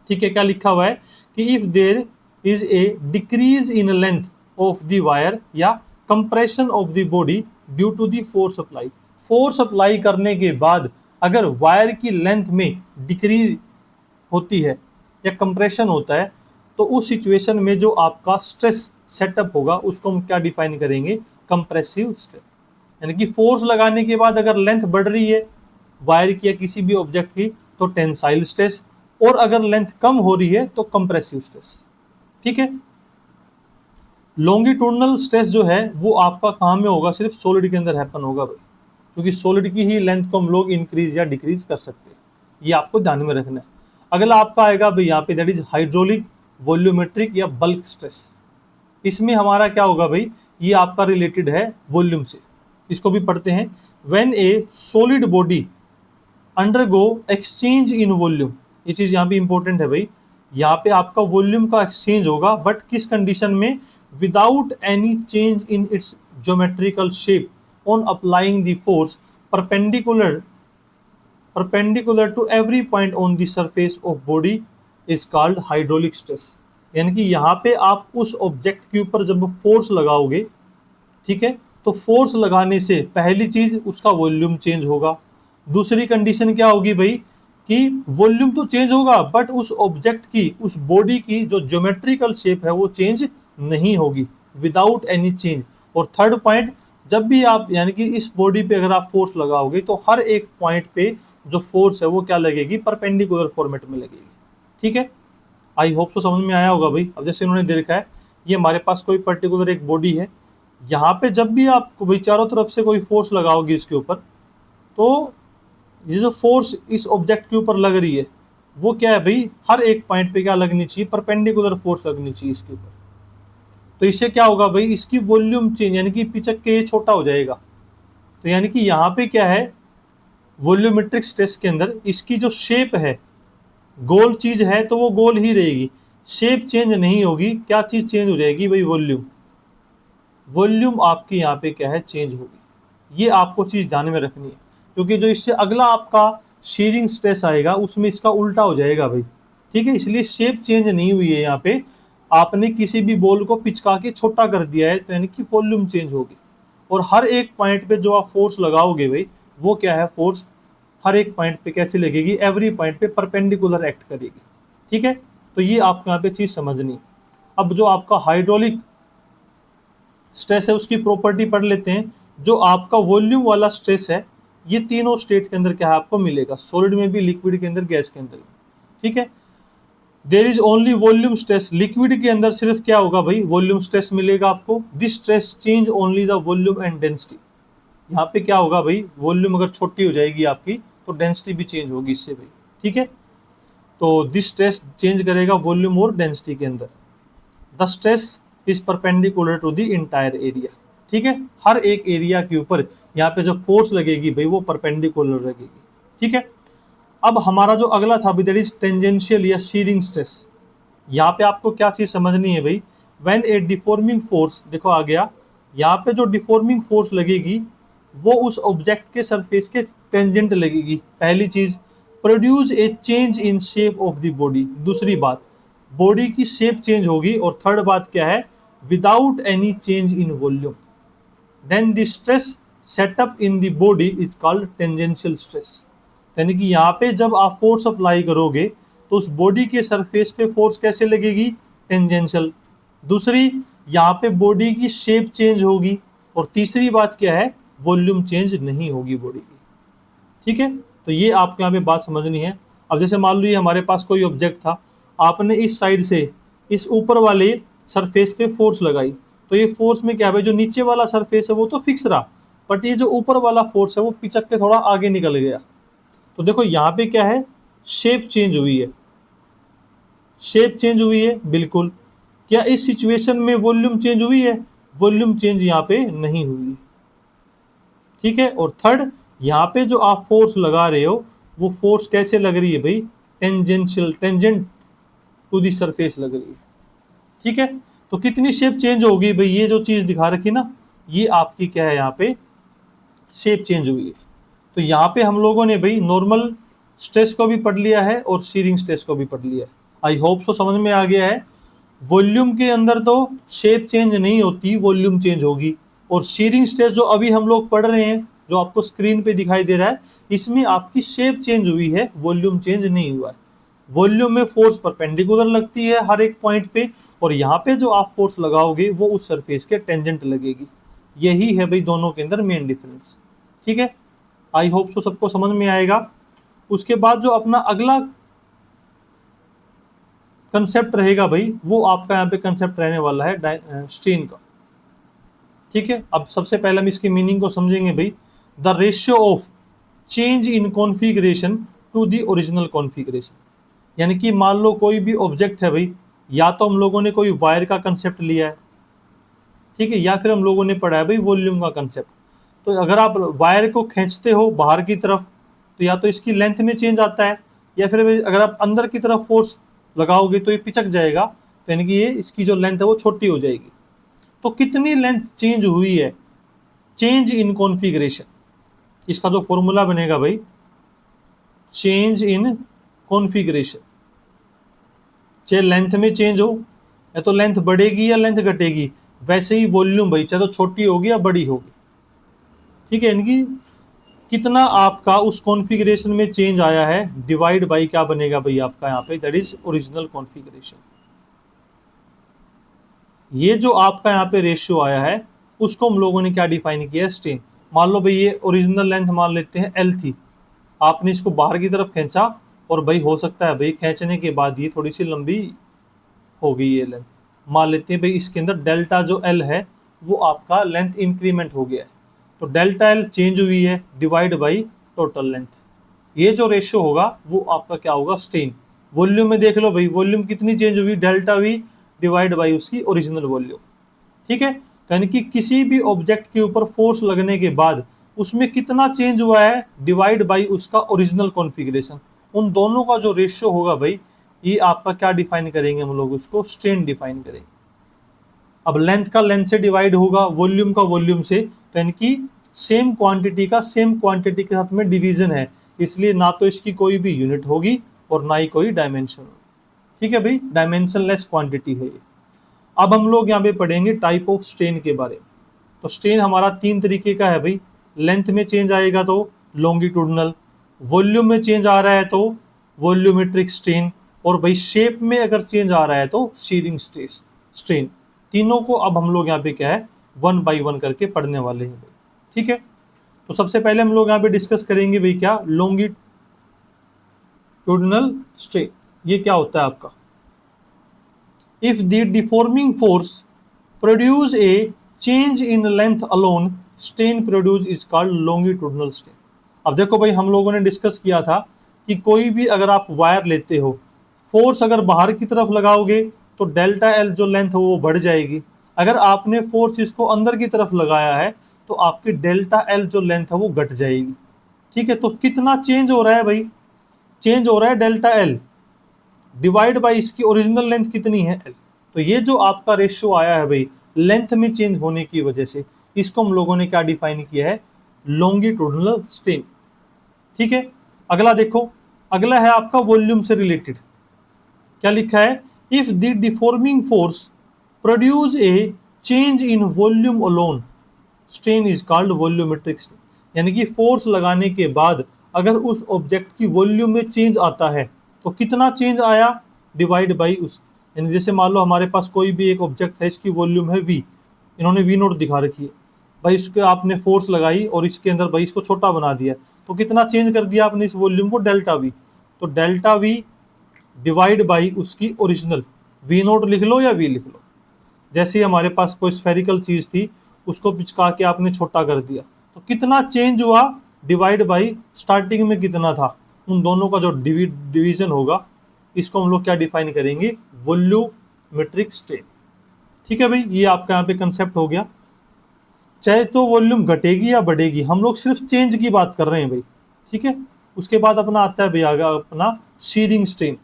ठीक है, क्या लिखा हुआ है कि if there is a decrease in length of the wire या compression of the body due to the force apply. Force apply करने के बाद अगर वायर की लेंथ में डिक्रीज होती है या कंप्रेशन होता है तो उस सिचुएशन में जो आपका स्ट्रेस सेटअप होगा उसको हम क्या डिफाइन करेंगे, कंप्रेसिव स्ट्रेस। यानी कि फोर्स लगाने के बाद अगर लेंथ बढ़ रही है वायर की या किसी भी ऑब्जेक्ट की तो टेंसाइल स्ट्रेस, और अगर लेंथ कम हो रही है तो कंप्रेसिव स्ट्रेस। ठीक है, लॉन्गिट्यूडनल स्ट्रेस जो है वो आपका कहाँ में होगा, सिर्फ सॉलिड के अंदर हैपन होगा भाई। क्योंकि सॉलिड की ही लेंथ को हम लोग इंक्रीज या डिक्रीज कर सकते हैं। ये आपको ध्यान में रखना है। अगला आपका आएगा भाई यहाँ पे, दैट इज हाइड्रोलिक, वॉल्यूमेट्रिक या बल्क स्ट्रेस। इसमें हमारा क्या होगा भाई, ये आपका रिलेटेड है वॉल्यूम से। इसको भी पढ़ते हैं। When A solid body undergo exchange in volume, ये चीज यहाँ पे इंपॉर्टेंट है भाई, यहाँ पे आपका वॉल्यूम का एक्सचेंज होगा, बट किस कंडीशन में, without any change in its geometrical shape on applying the force perpendicular to every point on the surface of body is called hydraulic stress. यानी कि यहाँ पे आप उस ऑब्जेक्ट के ऊपर जब फोर्स लगाओगे, ठीक है, तो फोर्स लगाने से पहली चीज उसका वॉल्यूम चेंज होगा। दूसरी कंडीशन क्या होगी भाई, कि वॉल्यूम तो चेंज होगा बट उस ऑब्जेक्ट की, उस बॉडी की जो ज्योमेट्रिकल शेप है वो चेंज नहीं होगी, विदाउट एनी चेंज। और थर्ड पॉइंट, जब भी आप यानी कि इस बॉडी पे अगर आप फोर्स लगाओगे तो हर एक पॉइंट पे जो फोर्स है वो क्या लगेगी, परपेंडिकुलर फॉर्मेट में लगेगी। ठीक है, आई होप तो समझ में आया होगा भाई। अब जैसे उन्होंने दे रखा है, ये हमारे पास कोई पर्टिकुलर एक बॉडी है, यहाँ पे जब भी आप भाई चारों तरफ से कोई फोर्स लगाओगे इसके ऊपर, तो ये जो फोर्स इस ऑब्जेक्ट के ऊपर लग रही है वो क्या है भाई, हर एक पॉइंट पे क्या लगनी चाहिए, परपेंडिकुलर फोर्स लगनी चाहिए इसके ऊपर। तो इससे क्या होगा भाई, इसकी वॉल्यूम चेंज, यानी कि पिचक के छोटा हो जाएगा। तो यानी कि यहाँ पे क्या है, वॉल्यूमेट्रिक स्ट्रेस के अंदर इसकी जो शेप है, गोल चीज है तो वो गोल ही रहेगी, शेप चेंज नहीं होगी। क्या चीज चेंज हो जाएगी भाई, वॉल्यूम। वॉल्यूम आपकी यहाँ पे क्या है, चेंज होगी। ये आपको चीज ध्यान में रखनी है, क्योंकि जो इससे अगला आपका शीयरिंग स्ट्रेस आएगा उसमें इसका उल्टा हो जाएगा भाई। ठीक है, इसलिए शेप चेंज नहीं हुई है यहाँ पे, आपने किसी भी बॉल को पिचका के छोटा कर दिया है, तो यानी कि वॉल्यूम चेंज होगी। और हर एक पॉइंट पे जो आप फोर्स लगाओगे भाई, वो क्या है, फोर्स हर एक पॉइंट पे कैसे लगेगी, एवरी पॉइंट पे परपेंडिकुलर एक्ट करेगी। ठीक है, तो ये आपको यहाँ पे चीज समझनी है। अब जो आपका हाइड्रोलिक स्ट्रेस है उसकी प्रॉपर्टी पढ़ लेते हैं। जो आपका वॉल्यूम वाला स्ट्रेस है, ये तीनों स्टेट के अंदर क्या है आपको मिलेगा, सॉलिड में भी, लिक्विड के अंदर, गैस के अंदर भी। ठीक है, there is only volume stress, liquid के अंदर सिर्फ क्या होगा भाई, वॉल्यूम स्ट्रेस मिलेगा आपको। This stress change only the volume and density. यहाँ पे क्या होगा भाई, वॉल्यूम अगर छोटी हो जाएगी आपकी तो डेंसिटी भी चेंज होगी इससे भाई। ठीक है, तो दिस स्ट्रेस चेंज करेगा वॉल्यूम और डेंसिटी के अंदर। The stress is perpendicular to the entire area. ठीक है, हर एक एरिया के ऊपर यहाँ पे जो फोर्स लगेगी भाई वो परपेंडिकुलर लगेगी। ठीक है, अब हमारा जो अगला था, दैट इज टेंजेंशियल या शीयरिंग स्ट्रेस। यहाँ पे आपको क्या चीज समझनी है भाई, व्हेन ए डिफॉर्मिंग फोर्स, देखो आ गया, यहाँ पे जो डिफॉर्मिंग फोर्स लगेगी वो उस ऑब्जेक्ट के सरफेस के टेंजेंट लगेगी। पहली चीज, produce a change in shape of the body. दूसरी बात, बॉडी की शेप चेंज होगी। और थर्ड बात क्या है, without any change in volume. Then the stress set up in the body is called tangential stress. यानी कि यहाँ पे जब आप फोर्स अप्लाई करोगे तो उस बॉडी के सरफेस पे फोर्स कैसे लगेगी, टेंजेंशियल। दूसरी, यहाँ पे बॉडी की शेप चेंज होगी। और तीसरी बात क्या है, वॉल्यूम चेंज नहीं होगी बॉडी की। ठीक है, तो ये आपको यहाँ पे बात समझनी है। अब जैसे मान लो ये हमारे पास कोई ऑब्जेक्ट था, आपने इस साइड से इस ऊपर वाले सरफेस पे फोर्स लगाई, तो ये फोर्स में क्या है, जो नीचे वाला सरफेस है वो तो फिक्स रहा, बट ये जो ऊपर वाला फोर्स है वो पिचक के थोड़ा आगे निकल गया। तो देखो यहाँ पे क्या है, शेप चेंज हुई है। शेप चेंज हुई है बिल्कुल। क्या इस सिचुएशन में वॉल्यूम चेंज हुई है, वॉल्यूम चेंज यहाँ पे नहीं हुई है। ठीक है, और थर्ड, यहाँ पे जो आप फोर्स लगा रहे हो वो फोर्स कैसे लग रही है भाई, tangential, tangent to the surface लग रही है। ठीक है, तो कितनी शेप चेंज होगी भाई, ये जो चीज दिखा रखी ना, ये आपकी क्या है, यहाँ पे शेप चेंज हुई है। तो यहाँ पे हम लोगों ने भाई नॉर्मल स्ट्रेस को भी पढ़ लिया है और शीयरिंग स्ट्रेस को भी पढ़ लिया है। आई होप सो समझ में आ गया है। वॉल्यूम के अंदर तो शेप चेंज नहीं होती, वॉल्यूम चेंज होगी। और शीयरिंग स्ट्रेस जो अभी हम लोग पढ़ रहे हैं, जो आपको स्क्रीन पे दिखाई दे रहा है, इसमें आपकी शेप चेंज हुई है, वॉल्यूम चेंज नहीं हुआ है। वॉल्यूम में फोर्स परपेंडिकुलर लगती है हर एक पॉइंट पे, और यहाँ पे जो आप फोर्स लगाओगे वो उस सरफेस के टेंजेंट लगेगी। यही है भाई दोनों के अंदर मेन डिफरेंस। ठीक है, आई होप सो सबको समझ में आएगा। उसके बाद जो अपना अगला कंसेप्ट रहेगा भाई, वो आपका यहाँ पे कंसेप्ट रहने वाला है स्ट्रेन का। ठीक है, अब सबसे पहले हम इसकी मीनिंग को समझेंगे भाई। The ratio of change in configuration to the original configuration. यानी कि मान लो कोई भी ऑब्जेक्ट है भाई, या तो हम लोगों ने कोई वायर का कंसेप्ट लिया है, ठीक है, या फिर हम लोगों ने पढ़ा है भाई वॉल्यूम का कंसेप्ट। तो अगर आप वायर को खींचते हो बाहर की तरफ, तो या तो इसकी लेंथ में चेंज आता है, या फिर अगर आप अंदर की तरफ फोर्स लगाओगे तो ये पिचक जाएगा, तो यानी कि ये इसकी जो लेंथ है वो छोटी हो जाएगी। तो कितनी लेंथ चेंज हुई है, चेंज इन कॉन्फ़िगरेशन, इसका जो फॉर्मूला बनेगा भाई, चेंज इन कॉन्फ़िगरेशन, चाहे लेंथ में चेंज हो, या तो लेंथ बढ़ेगी या लेंथ घटेगी, वैसे ही वॉल्यूम भाई चाहे तो छोटी होगी या बड़ी होगी, ठीक है। यानी कि कितना आपका उस कॉन्फ़िगरेशन में चेंज आया है, डिवाइड बाई क्या बनेगा भाई आपका यहाँ पे, दैट इज ओरिजिनल कॉन्फ़िगरेशन। ये जो आपका यहाँ पे रेशियो आया है उसको हम लोगों ने क्या डिफाइन किया है, स्ट्रेन। मान लो भाई ये ओरिजिनल लेंथ मान लेते हैं एल थी, आपने इसको बाहर की तरफ खींचा, और भाई हो सकता है भाई खींचने के बाद ये थोड़ी सी लंबी हो गई ये लेंथ, मान लेते हैं भाई इसके अंदर डेल्टा जो एल है वो आपका लेंथ इंक्रीमेंट हो गया है, तो डेल्टा एल चेंज हुई है डिवाइड बाई टोटल लेंथ। ये जो रेशियो होगा वो आपका क्या होगा, स्ट्रेन। वॉल्यूम में देख लो भाई, वॉल्यूम कितनी चेंज हुई, डेल्टा वी डिवाइड बाई उसकी ओरिजिनल वॉल्यूम, ठीक है। तो यानी कि किसी भी ऑब्जेक्ट के ऊपर फोर्स लगने के बाद उसमें कितना चेंज हुआ है, डिवाइड बाई उसका ओरिजिनल कॉन्फ़िगरेशन। उन दोनों का जो रेशियो होगा भाई, ये आपका क्या डिफाइन करेंगे हम लोग, उसको स्ट्रेन डिफाइन करेंगे। अब लेंथ का लेंथ से डिवाइड होगा, वॉल्यूम का वॉल्यूम से, तो यानी कि सेम क्वांटिटी का सेम क्वांटिटी के साथ में डिवीजन है, इसलिए ना तो इसकी कोई भी यूनिट होगी और ना ही कोई डायमेंशन होगी, ठीक है भाई, डायमेंशनलेस क्वांटिटी है ये। अब हम लोग यहाँ पे पढ़ेंगे टाइप ऑफ स्ट्रेन के बारे में। तो स्ट्रेन हमारा तीन तरीके का है भाई, लेंथ में चेंज आएगा तो लॉन्गिट्यूडनल, वॉल्यूम में चेंज आ रहा है तो वॉल्यूमेट्रिक स्ट्रेन, और भाई शेप में अगर चेंज आ रहा है तो शीरिंग स्ट्रेन। तीनों को अब हम लोग यहाँ पे क्या है, वन बाई वन करके पढ़ने वाले हैं भाई, ठीक है। तो सबसे पहले हम लोग यहाँ पे डिस्कस करेंगे भाई क्या, लॉन्गिट्यूडनल स्ट्रेन। ये क्या होता है आपका, if the deforming force produce a change in length alone, strain produced is called longitudinal strain। अब देखो भाई, हम लोगों ने डिस्कस किया था कि कोई भी अगर आप वायर लेते हो, फोर्स अगर बाहर की तरफ लगाओगे तो डेल्टा एल जो लेंथ है वो बढ़ जाएगी, अगर आपने फोर्स इसको अंदर की तरफ लगाया है तो आपकी डेल्टा एल जो लेंथ है वो घट जाएगी, ठीक है। तो कितना चेंज हो रहा है भाई, चेंज हो रहा है डेल्टा एल डिवाइड बाई इसकी ओरिजिनल लेंथ कितनी है एल। तो ये जो आपका रेशियो आया है भाई लेंथ में चेंज होने की वजह से, इसको हम लोगों ने क्या डिफाइन किया है, लॉन्गिट्यूडनल स्ट्रेन, ठीक है। अगला देखो, अगला है आपका वॉल्यूम से रिलेटेड, क्या लिखा है, if the deforming force produce a change in volume alone, strain is called volumetric strain. यानी कि फोर्स लगाने के बाद अगर उस ऑब्जेक्ट की वॉल्यूम में चेंज आता है तो कितना चेंज आया, डिवाइड बाई उस, यानी जैसे मान लो हमारे पास कोई भी एक ऑब्जेक्ट है, इसकी वॉल्यूम है वी, इन्होंने वी नोट दिखा रखी है भाई, इसके आपने फोर्स लगाई और इसके अंदर भाई इसको छोटा बना दिया, तो कितना चेंज कर दिया आपने इस वॉल्यूम को, डेल्टा वी। तो डेल्टा वी डिवाइड बाई उसकी ओरिजिनल, वी नोट लिख लो या वी लिख लो। जैसे ही हमारे पास कोई स्फेरिकल चीज़ थी उसको पिचका के आपने छोटा कर दिया, तो कितना चेंज हुआ, डिवाइड बाई स्टार्टिंग में कितना था, उन दोनों का जो डिवीजन होगा, इसको हम लोग क्या डिफाइन करेंगे, वॉल्यूमेट्रिक स्ट्रेन, ठीक है भाई। ये आपका यहाँ पे कंसेप्ट हो गया, चाहे तो वॉल्यूम घटेगी या बढ़ेगी, हम लोग सिर्फ चेंज की बात कर रहे हैं भाई, ठीक है। उसके बाद अपना आता है भाई आगे अपना shearing strain.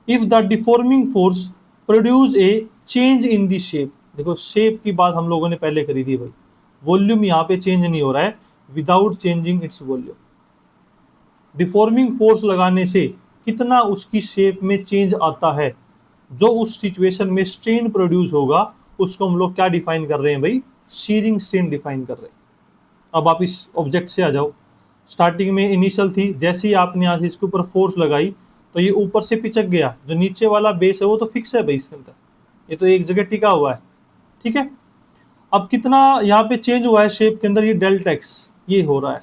If the deforming force produce a change in the shape, देखो शेप की बात हम लोगों ने पहले करी थी भाई, वॉल्यूम यहाँ पे चेंज नहीं हो रहा है without changing its volume. Deforming force लगाने से कितना उसकी शेप में चेंज आता है, जो उस सिचुएशन में स्ट्रेन प्रोड्यूस होगा, उसको हम लोग क्या डिफाइन कर रहे हैं भाई, शीरिंग स्ट्रेन डिफाइन कर रहे हैं। अब आप इस ऑब्जेक्ट से आ जाओ, स्टार्टिंग में इनिशियल थी, जैसे ही आपने यहाँ से इसके ऊपर फोर्स लगाई तो ये ऊपर से पिचक गया, जो नीचे वाला बेस है वो तो फिक्स है भाई इसके अंदर, ये तो एक जगह टिका हुआ है, ठीक है। अब कितना यहाँ पे चेंज हुआ है शेप के अंदर, ये डेल्टा एक्स ये हो रहा है,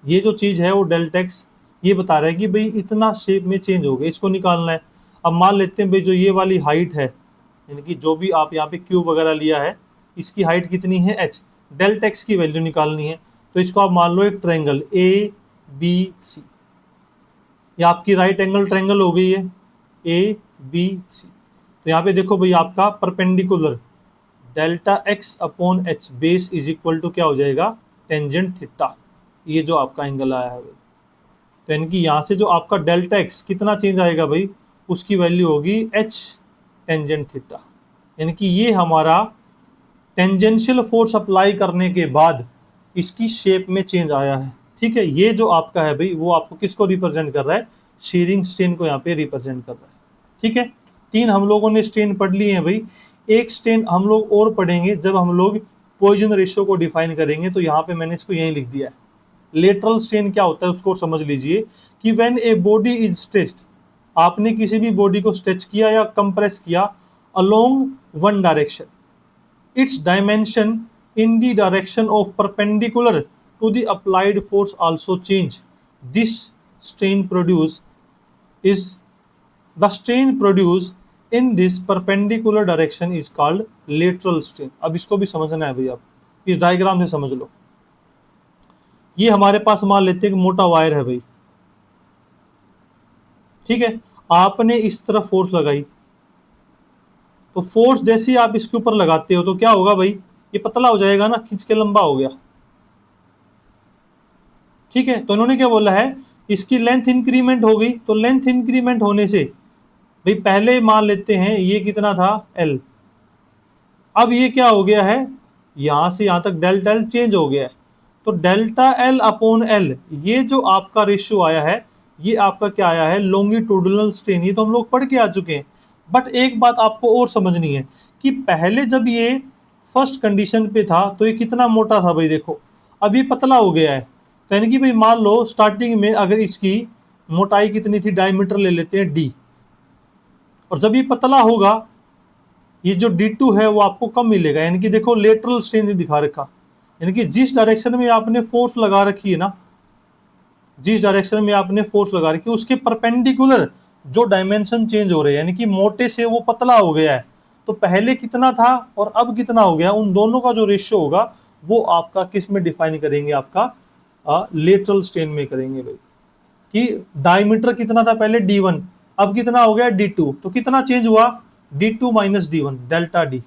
ये जो चीज़ है वो डेल्टा एक्स ये बता रहा है कि भाई इतना शेप में चेंज हो गया, इसको निकालना है। अब मान लेते हैं भाई जो ये वाली हाइट है, यानी कि जो भी आप यहाँ पे क्यूब वगैरह लिया है, इसकी हाइट कितनी है h, डेल्टा एक्स की वैल्यू निकालनी है। तो इसको आप मान लो एक ट्रायंगल ए बी सी, ये आपकी राइट एंगल ट्रायंगल हो गई है ए बी सी। तो यहाँ पे देखो भाई आपका perpendicular delta X upon H base is equal to क्या हो जाएगा, टेंजेंट थीटा। ये जो आपका एंगल आया है भाई, तो यानी कि यहाँ से जो आपका डेल्टा एक्स कितना चेंज आएगा भाई, उसकी वैल्यू होगी एच टेंजेंट थीटा। यानी कि ये हमारा टेंजेंशियल फोर्स अप्लाई करने के बाद इसकी शेप में चेंज आया है। ठीक है, ये जो आपका है भाई वो आपको किसको रिप्रेजेंट कर रहा है, शीयरिंग स्ट्रेन को यहाँ पे रिप्रेजेंट कर रहा है। ठीक है, 3 हम लोगों ने स्ट्रेन पढ़ लिए हैं भाई। एक स्ट्रेन हम लोग और पढ़ेंगे जब हम लोग पॉइजन रेशियो को डिफाइन करेंगे। तो यहाँ पे मैंने इसको यहीं लिख दिया है। लेटरल स्ट्रेन क्या होता है उसको समझ लीजिए कि when a body is stretched, आपने किसी भी बॉडी को स्ट्रेच किया या कंप्रेस किया along one direction, its dimension in the direction of perpendicular to the applied force also change. This strain produced is the strain produced in this perpendicular direction is called lateral strain. अब इसको भी समझना है भाई, आप इस diagram से समझ लो। ये हमारे पास मान लेते हैं कि मोटा वायर है भाई, ठीक है, आपने इस तरफ फोर्स लगाई, तो फोर्स जैसे ही आप इसके ऊपर लगाते हो तो क्या होगा भाई, ये पतला हो जाएगा ना, खींच के लंबा हो गया। ठीक है, तो इन्होंने क्या बोला है, इसकी लेंथ इंक्रीमेंट हो गई। तो लेंथ इंक्रीमेंट होने से भाई पहले मान लेते हैं ये कितना था एल, अब ये क्या हो गया है, यहां से यहां तक डेल्टा एल चेंज हो गया है। तो डेल्टा एल अपॉन एल, ये जो आपका रेशियो आया है, ये आपका क्या आया है, लॉन्गिट्यूडिनल स्ट्रेन। ये तो हम लोग पढ़ के आ चुके हैं। बट एक बात आपको और समझनी है कि पहले जब ये फर्स्ट कंडीशन पे था तो ये कितना मोटा था भाई, देखो अब ये पतला हो गया है। तो यानी कि भाई मान लो स्टार्टिंग में अगर इसकी मोटाई कितनी थी, डायमीटर ले लेते हैं डी, और जब ये पतला होगा ये जो D2 है वो आपको कम मिलेगा। यानी कि देखो लेटरल स्ट्रेन दिखा रखा, यानी कि जिस डायरेक्शन में आपने फोर्स लगा रखी है ना, जिस डायरेक्शन में आपने फोर्स लगा रखी है उसके परपेंडिकुलर जो डायमेंशन चेंज हो रहे हैं, यानी कि मोटे से वो पतला हो गया है। तो पहले कितना था और अब कितना हो गया, उन दोनों का जो रेशियो होगा वो आपका किस में डिफाइन करेंगे, आपका लेटरल स्ट्रेन में करेंगे भाई। कि डायमीटर कितना था पहले D1, अब कितना हो गया D2, तो कितना चेंज हुआ, D2 minus D1 delta D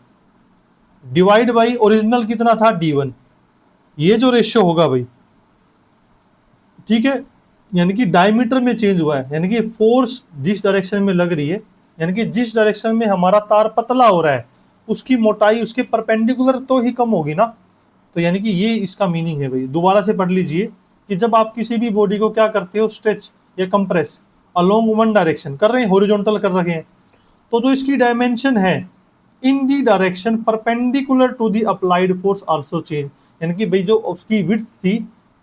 divide by original कितना था D1, ये जो रेशियो होगा भाई। ठीक है, यानी कि डायमीटर में चेंज हुआ है, यानी कि फोर्स जिस डायरेक्शन में लग रही है, यानी कि जिस डायरेक्शन में हमारा तार पतला हो रहा है उसकी मोटाई उसके परपेंडिकुलर तो ही कम होगी ना। तो यानी कि ये इसका मीनिंग है भाई। दोबारा से पढ़ लीजिए कि जब आप किसी भी बॉडी को क्या करते हो, स्ट्रेच या कंप्रेस अलोंग वन डायरेक्शन कर रहे हैं, हॉरिजॉन्टल कर रखे हैं, तो जो इसकी डायमेंशन है in the direction perpendicular to the applied force also change. यानी कि भाई जो उसकी विड्थ थी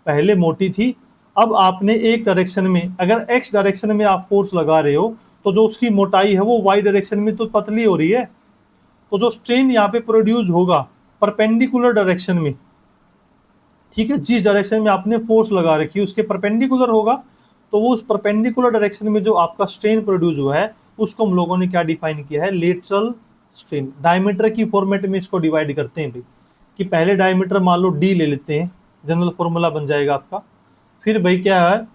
पहले मोटी थी, अब आपने एक डायरेक्शन में अगर एक्स डायरेक्शन में आप फोर्स लगा रहे हो तो जो उसकी मोटाई है वो वाई डायरेक्शन में तो पतली हो रही है। तो जो स्ट्रेन यहाँ पे प्रोड्यूस होगा परपेंडिकुलर डायरेक्शन में, ठीक है, जिस डायरेक्शन में आपने फोर्स लगा रखी है उसके परपेंडिकुलर होगा, तो वो उस परपेंडिकुलर डायरेक्शन में जो आपका स्ट्रेन प्रोड्यूस हुआ है उसको हम लोगों ने क्या डिफाइन किया है, लेटरल स्ट्रेन। डायमीटर की फॉर्मेट में इसको डिवाइड करते हैं भाई, कि पहले डायमीटर मान लो डी ले लेते हैं, जनरल फॉर्मूला बन जाएगा आपका। फिर भाई क्या है,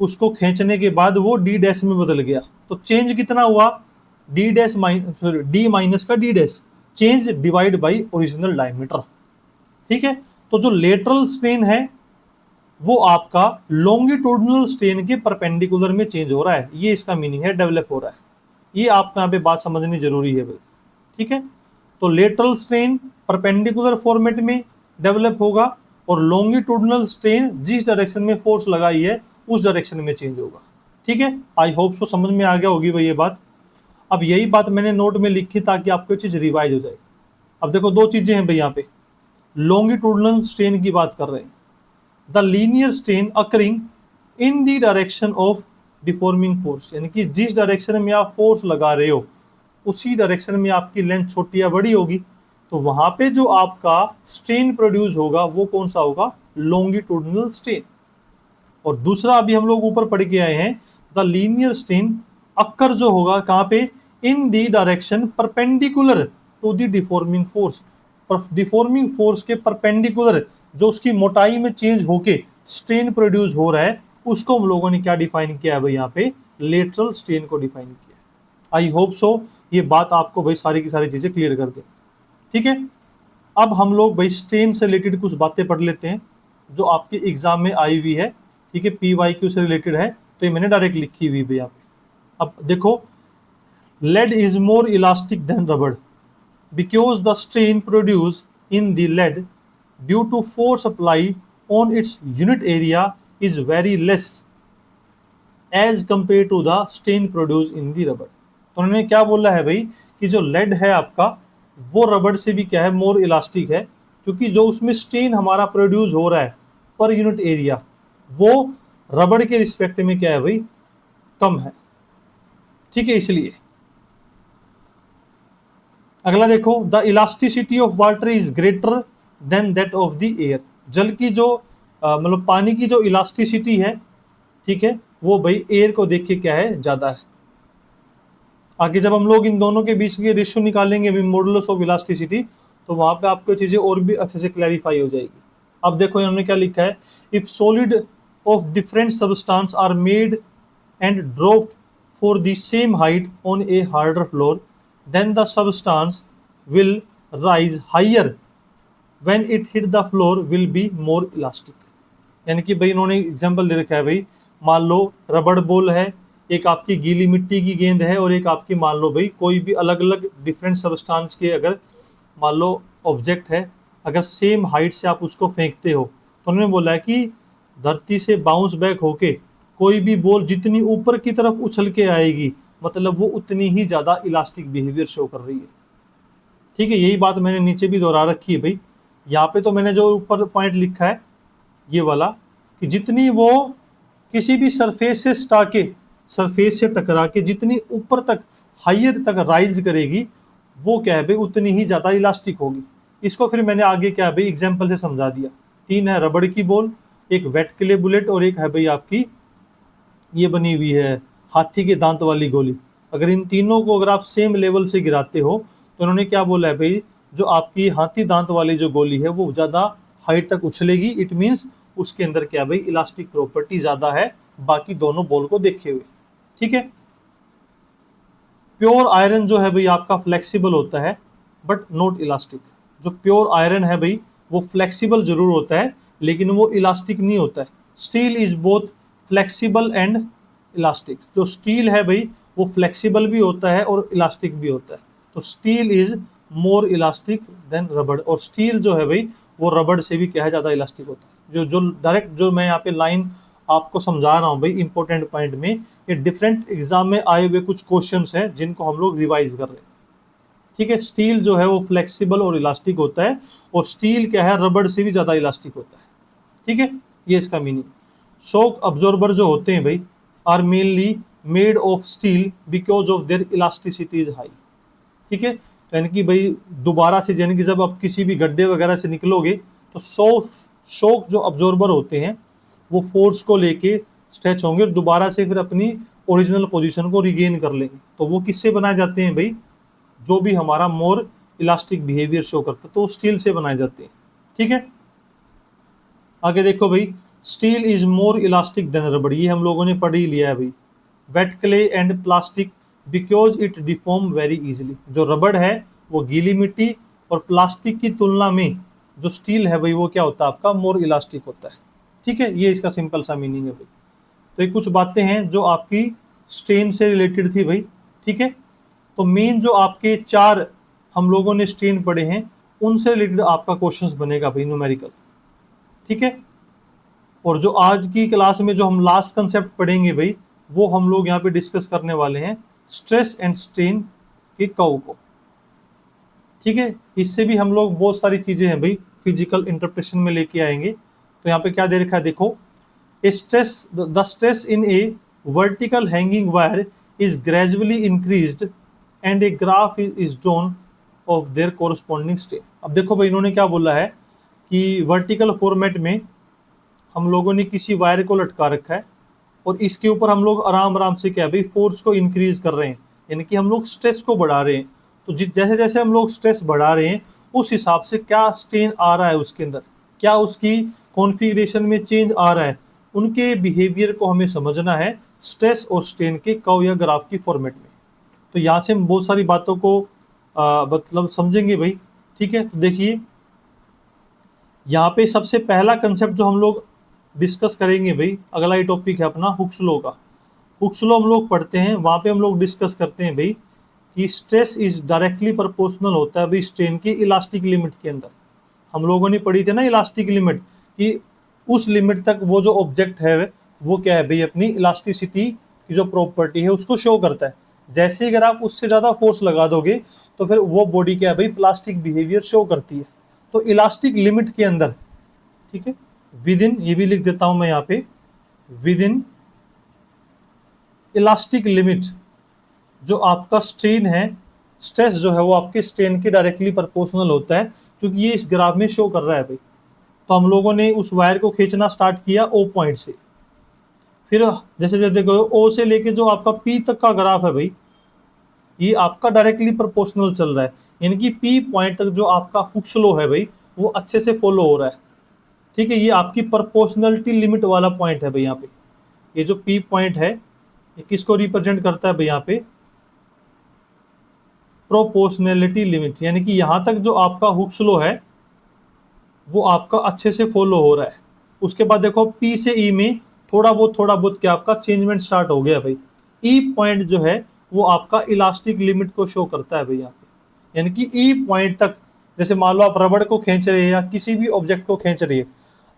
उसको खींचने के बाद वो डी डैश में बदल गया, तो चेंज कितना हुआ, D dash minus D minus का D dash, change divide by original diameter. ठीक है, तो जो लेटरल स्ट्रेन है वो आपका लॉन्गिट्यूडिनल स्ट्रेन के परपेंडिकुलर में चेंज हो रहा है, ये इसका मीनिंग है, डेवलप हो रहा है। ये आपको यहाँ पे बात समझनी जरूरी है भाई। ठीक है, तो लेटरल स्ट्रेन परपेंडिकुलर फॉर्मेट में डेवलप होगा और लॉन्गिट्यूडिनल स्ट्रेन जिस डायरेक्शन में फोर्स लगाई है उस डायरेक्शन में चेंज होगा। ठीक है, आई होप सो समझ में आ गया होगी भाई ये बात। अब यही बात मैंने नोट में लिखी ताकि आपको चीज रिवाइज हो जाए। अब देखो दो चीजें हैं भाई, यहाँ पे लॉन्गिट्यूडिनल स्ट्रेन की बात कर रहे हैं, the linear strain occurring in the direction of deforming force, यानी कि जिस डायरेक्शन में आप फोर्स लगा रहे हो उसी डायरेक्शन में आपकी लेंथ छोटी या बड़ी होगी, तो वहां पे जो आपका स्ट्रेन प्रोड्यूस होगा वो कौन सा होगा, लॉन्गिट्यूडिनल स्ट्रेन। और दूसरा अभी हम लोग ऊपर पढ़ के आए हैं, द लीनियर स्ट्रेन अक्कर जो होगा कहाँ पे, in the direction perpendicular to the deforming force, deforming force के परपेंडिकुलर जो उसकी मोटाई में चेंज होके स्ट्रेन प्रोड्यूस हो रहा है, उसको हम लोगों ने क्या डिफाइन किया है भाई, यहाँ पे लेटरल स्ट्रेन को डिफाइन किया। आई होप सो ये बात आपको भाई सारी की सारी चीजें क्लियर कर दे। ठीक है, अब हम लोग भाई स्ट्रेन से रिलेटेड कुछ बातें पढ़ लेते हैं जो आपके एग्जाम में आई हुई है। ठीक है, PYQ से रिलेटेड है, तो ये मैंने डायरेक्ट लिखी हुई है यहाँ पे। अब देखो, lead is more elastic than rubber because the strain produced in the lead due to force applied on its unit area is very less as compared to the strain produced in the rubber। तो उन्होंने क्या बोला है भाई कि जो lead है आपका वो रबड़ से भी क्या है, मोर इलास्टिक है, क्योंकि जो उसमें स्ट्रेन हमारा प्रोड्यूस हो रहा है पर यूनिट एरिया वो रबड़ के रिस्पेक्ट में क्या है भाई, कम है। ठीक है, इसलिए अगला देखो, the elasticity of water is greater than that of the air. जल की जो मतलब पानी की जो इलास्टिसिटी है, ठीक है, वो भाई एयर को देख के क्या है, ज्यादा है। आगे जब हम लोग इन दोनों के बीच की रेशियो निकालेंगे भी, मॉडुलस ऑफ इलास्टिसिटी, तो वहां पे आपको चीजें और भी अच्छे से क्लैरिफाई हो जाएगी। अब देखो इन्होंने क्या लिखा है, if solid of different substance are made and dropped for the same height on a harder floor then the substance will rise higher when it hit the floor will be more elastic। यानी कि भाई इन्होंने example दे रखा है भाई, मान लो रबड़ ball है, एक आपकी गीली मिट्टी की गेंद है, और एक आपकी मान लो भाई कोई भी अलग अलग डिफरेंट सबस्टांस के अगर मान लो ऑब्जेक्ट है, अगर सेम हाइट से आप उसको फेंकते हो, तो उन्होंने बोला है कि धरती से बाउंस बैक होके कोई भी बॉल जितनी ऊपर की तरफ उछल के आएगी, मतलब वो उतनी ही ज्यादा इलास्टिक बिहेवियर शो कर रही है। ठीक है, यही बात मैंने नीचे भी दोहरा रखी है भाई। यहाँ पे तो मैंने जो ऊपर पॉइंट लिखा है ये वाला, कि जितनी वो किसी भी सरफेस से टकरा के जितनी ऊपर तक हायर तक राइज करेगी, वो क्या है भाई, उतनी ही ज्यादा इलास्टिक होगी। इसको फिर मैंने आगे क्या है भाई, एग्जाम्पल से समझा दिया। 3 है रबड़ की बॉल, एक वेट क्ले बुलेट, और एक है भाई आपकी ये बनी हुई है हाथी के दांत वाली गोली। अगर इन तीनों को अगर आप सेम लेवल से गिराते हो, तो उन्होंने क्या बोला है भाई, जो आपकी हाथी दांत वाली जो गोली है वो ज्यादा हाइट तक उछलेगी। इट मींस उसके अंदर क्या भाई, इलास्टिक प्रॉपर्टी ज्यादा है बाकी दोनों बॉल को देखे हुए। ठीक है, प्योर आयरन जो है भाई आपका फ्लेक्सिबल होता है बट नॉट इलास्टिक। जो प्योर आयरन है भाई वो फ्लेक्सिबल जरूर होता है लेकिन वो इलास्टिक नहीं होता है। Steel is both flexible and elastic. जो स्टील है भाई वो फ्लेक्सिबल भी होता है और इलास्टिक भी होता है। तो steel is more elastic than रबड़, और स्टील जो है भाई वो रबड़ से भी क्या है, ज्यादा इलास्टिक होता है। जो डायरेक्ट जो मैं यहाँ पे लाइन आपको समझा रहा हूँ भाई इंपॉर्टेंट पॉइंट में, ये डिफरेंट एग्जाम में आए हुए कुछ क्वेश्चंस हैं जिनको हम लोग रिवाइज कर रहे हैं। ठीक है, स्टील जो है वो फ्लेक्सिबल और इलास्टिक होता है, और स्टील क्या है, रबड़ से भी ज्यादा इलास्टिक होता है। ठीक है, ये इसका मीनिंग। शॉक अब्जॉर्बर जो होते हैं भाई are mainly made of steel because of their elasticity is high. ठीक है, तो यानी कि भाई दोबारा से, यानी कि जब आप किसी भी गड्ढे वगैरह से निकलोगे तो शॉक जो अब्जॉर्बर होते हैं वो फोर्स को लेके स्ट्रेच होंगे और दोबारा से फिर अपनी ओरिजिनल पोजीशन को रिगेन कर लेंगे। तो वो किससे बनाए जाते हैं भाई, जो भी हमारा मोर इलास्टिक बिहेवियर शो करता है तो स्टील से बनाए जाते हैं। ठीक है, आगे देखो भाई, steel is more elastic than रबड़, ये हम लोगों ने पढ़ ही लिया है भाई। Wait clay and plastic because it deform very easily. जो रबड़ है वो गीली मिट्टी और प्लास्टिक की तुलना में जो स्टील है भाई वो क्या होता है आपका, मोर इलास्टिक होता है। ठीक है, ये इसका सिंपल सा मीनिंग है भाई। तो ये कुछ बातें हैं जो आपकी स्ट्रेन से रिलेटेड थी भाई। ठीक है, तो मेन जो आपके 4 हम लोगों ने स्ट्रेन पढ़े हैं उनसे रिलेटेड आपका क्वेश्चंस बनेगा भाई न्यूमेरिकल। ठीक है, और जो आज की क्लास में जो हम लास्ट कंसेप्ट पढ़ेंगे भाई वो हम लोग यहाँ पे डिस्कस करने वाले हैं स्ट्रेस एंड स्ट्रेन के कर्व को। ठीक है, इससे भी हम लोग बहुत सारी चीजें हैं भाई फिजिकल इंटरप्रिटेशन में लेके आएंगे। तो यहाँ पे क्या दे रखा है देखो, the stress in A vertical hanging wire is gradually increased and a graph is drawn of their corresponding strain. अब देखो भाई इन्होंने क्या बोला है कि वर्टिकल फॉर्मेट में हम लोगों ने किसी वायर को लटका रखा है और इसके ऊपर हम लोग आराम आराम से क्या भाई फोर्स को इंक्रीज कर रहे हैं, यानी कि हम लोग स्ट्रेस को बढ़ा रहे हैं। तो जैसे जैसे हम लोग स्ट्रेस बढ़ा रहे हैं उस हिसाब से क्या स्ट्रेन आ रहा है उसके अंदर, क्या उसकी कॉन्फ़िगरेशन में चेंज आ रहा है, उनके बिहेवियर को हमें समझना है स्ट्रेस और स्ट्रेन के कर्व या ग्राफ की फॉर्मेट में। तो यहाँ से हम बहुत सारी बातों को मतलब समझेंगे भाई। ठीक है, तो देखिए यहाँ पे सबसे पहला कंसेप्ट जो हम लोग डिस्कस करेंगे भाई, अगला ही टॉपिक है अपना हुक्स लॉ का। हुक्स लॉ हम लोग पढ़ते हैं, वहाँ पे हम लोग डिस्कस करते हैं भाई कि स्ट्रेस इज डायरेक्टली प्रोपोर्शनल होता है भाई स्ट्रेन की इलास्टिक लिमिट के अंदर। हम लोगों ने पढ़ी थी ना इलास्टिक लिमिट, कि उस लिमिट तक वो जो ऑब्जेक्ट है वो क्या है भाई, अपनी इलास्टिसिटी की जो प्रॉपर्टी है उसको शो करता है। जैसे अगर आप उससे ज़्यादा फोर्स लगा दोगे तो फिर वो बॉडी क्या है भाई, प्लास्टिक बिहेवियर शो करती है। तो इलास्टिक लिमिट के अंदर, ठीक है, विद इन, ये भी लिख देता हूं मैं यहाँ पे, विद इन इलास्टिक लिमिट जो आपका स्ट्रेन है, स्ट्रेस जो है वो आपके स्ट्रेन के डायरेक्टली प्रोपोर्शनल होता है, क्योंकि ये इस ग्राफ में शो कर रहा है भाई। तो हम लोगों ने उस वायर को खींचना स्टार्ट किया ओ पॉइंट से, फिर जैसे जैसे देखो ओ से लेके जो आपका पी तक का ग्राफ है भाई, ये आपका डायरेक्टली प्रोपोर्शनल चल रहा है, यानी कि पी पॉइंट तक जो आपका हुक्स लॉ है भाई वो अच्छे से फॉलो हो रहा है। ठीक है, ये आपकी प्रोपोर्शनलिटी लिमिट वाला पॉइंट है भाई। यहाँ पे ये जो पी पॉइंट है ये किसको रिप्रेजेंट करता है भाई, यहाँ पे प्रोपोर्शनलिटी लिमिट, यानी कि यहाँ तक जो आपका हुक्स लॉ है वो आपका अच्छे से फॉलो हो रहा है। उसके बाद देखो पी से ई में थोड़ा बहुत क्या आपका चेंजमेंट स्टार्ट हो गया भाई। ई पॉइंट जो है वो आपका इलास्टिक लिमिट को शो करता है भाई यहाँ पे, यानी कि ई पॉइंट तक, जैसे मान लो आप रबड़ को खींच रहे हैं या किसी भी ऑब्जेक्ट को खींच रही है,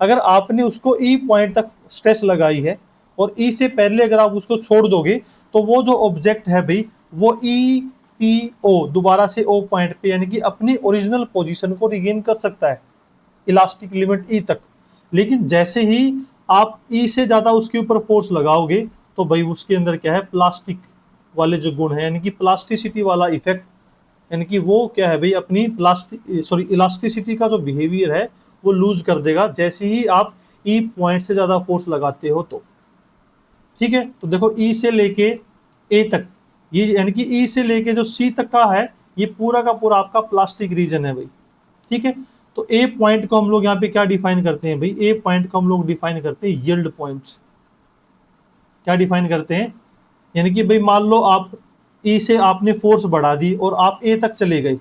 अगर आपने उसको ई पॉइंट तक स्ट्रेस लगाई है और ई से पहले अगर आप उसको छोड़ दोगे तो वो जो ऑब्जेक्ट है भाई वो ई पी ओ दोबारा से ओ पॉइंट पे यानी कि अपनी ओरिजिनल पोजीशन को रिगेन कर सकता है इलास्टिक लिमिट ई तक। लेकिन जैसे ही आप ई से ज़्यादा उसके ऊपर फोर्स लगाओगे तो भाई उसके अंदर क्या है, प्लास्टिक वाले जो गुण है यानी कि प्लास्टिसिटी वाला इफेक्ट, यानी कि वो क्या है भाई, अपनी इलास्टिसिटी का जो बिहेवियर है वो लूज कर देगा जैसे ही आप ई पॉइंट से ज़्यादा फोर्स लगाते हो तो। ठीक है, तो देखो ई से लेके ए तक, ये यानी कि ई से लेके जो सी तक का है ये पूरा का पूरा आपका प्लास्टिक रीजन है भाई। ठीक है, तो ए पॉइंट को हम लोग यहाँ पे क्या डिफाइन करते हैं भाई, ए पॉइंट को हम लोग डिफाइन करते हैं यील्ड पॉइंट। क्या डिफाइन करते हैं, यानी कि भाई मान लो आप ई से आपने फोर्स बढ़ा दी और आप ए तक चले गए।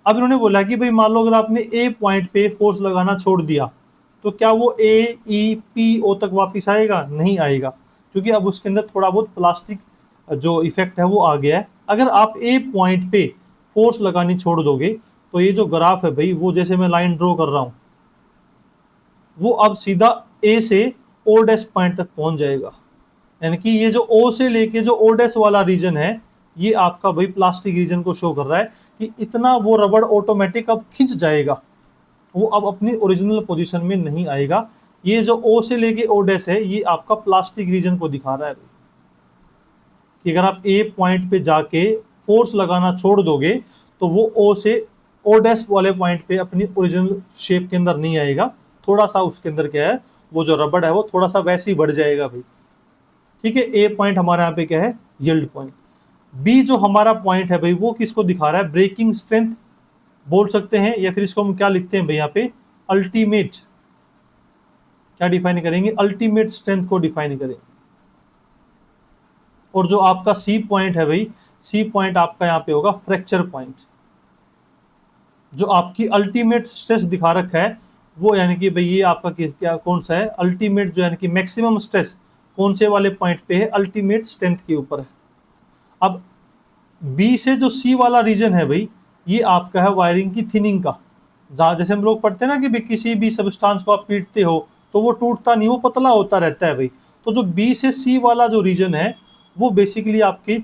अब इन्होंने बोला कि भाई मान लो अगर आपने ए पॉइंट पे फोर्स लगाना छोड़ दिया तो क्या वो ए ई पी ओ तक वापस आएगा, नहीं आएगा, क्योंकि अब उसके अंदर थोड़ा बहुत प्लास्टिक जो इफेक्ट है वो आ गया है। अगर आप ए पॉइंट पे फोर्स लगानी छोड़ दोगे तो ये जो ग्राफ है भाई वो, जैसे मैं लाइन ड्रॉ कर रहा हूं, वो अब सीधा ए से ओ डैश पॉइंट तक पहुंच जाएगा। यानी कि ये जो ओ से लेके जो ओ डैश वाला रीजन है ये आपका भाई प्लास्टिक रीजन को शो कर रहा है कि इतना वो रबड़ ऑटोमेटिक अब खिंच जाएगा, वो अब अपनी ओरिजिनल पोजीशन में नहीं आएगा। ये जो ओ से लेके ओ डैश है ये आपका प्लास्टिक रीजन को दिखा रहा है कि अगर आप ए पॉइंट पे जाके फोर्स लगाना छोड़ दोगे तो वो ओ से ओ डैश वाले पॉइंट पे अपनी ओरिजिनल शेप के अंदर नहीं आएगा, थोड़ा सा उसके अंदर क्या है, वो जो रबड़ है वो थोड़ा सा वैसे ही बढ़ जाएगा भाई। ठीक है, ए पॉइंट हमारे यहाँ पे क्या है, यील्ड पॉइंट। बी जो हमारा पॉइंट है भाई वो किसको दिखा रहा है, ब्रेकिंग स्ट्रेंथ बोल सकते हैं, या फिर इसको हम क्या लिखते हैं भाई यहाँ पे, अल्टीमेट, क्या डिफाइन करेंगे, अल्टीमेट स्ट्रेंथ को डिफाइन करें। और जो आपका सी पॉइंट है भाई, सी पॉइंट आपका यहाँ पे होगा फ्रैक्चर पॉइंट। जो आपकी अल्टीमेट स्ट्रेस दिखा रखा है वो, यानी कि भाई ये आपका क्या कौन सा है, अल्टीमेट जो यानी कि मैक्सिमम स्ट्रेस कौन से वाले पॉइंट पे है, अल्टीमेट स्ट्रेंथ के ऊपर है। अब बी से जो सी वाला रीजन है भाई ये आपका है वायरिंग की थिनिंग का। जैसे हम लोग पढ़ते हैं ना कि भाई किसी भी सब्सटेंस को आप पीटते हो तो वो टूटता नहीं, वो पतला होता रहता है भाई। तो जो बी से सी वाला जो रीजन है वो बेसिकली आपकी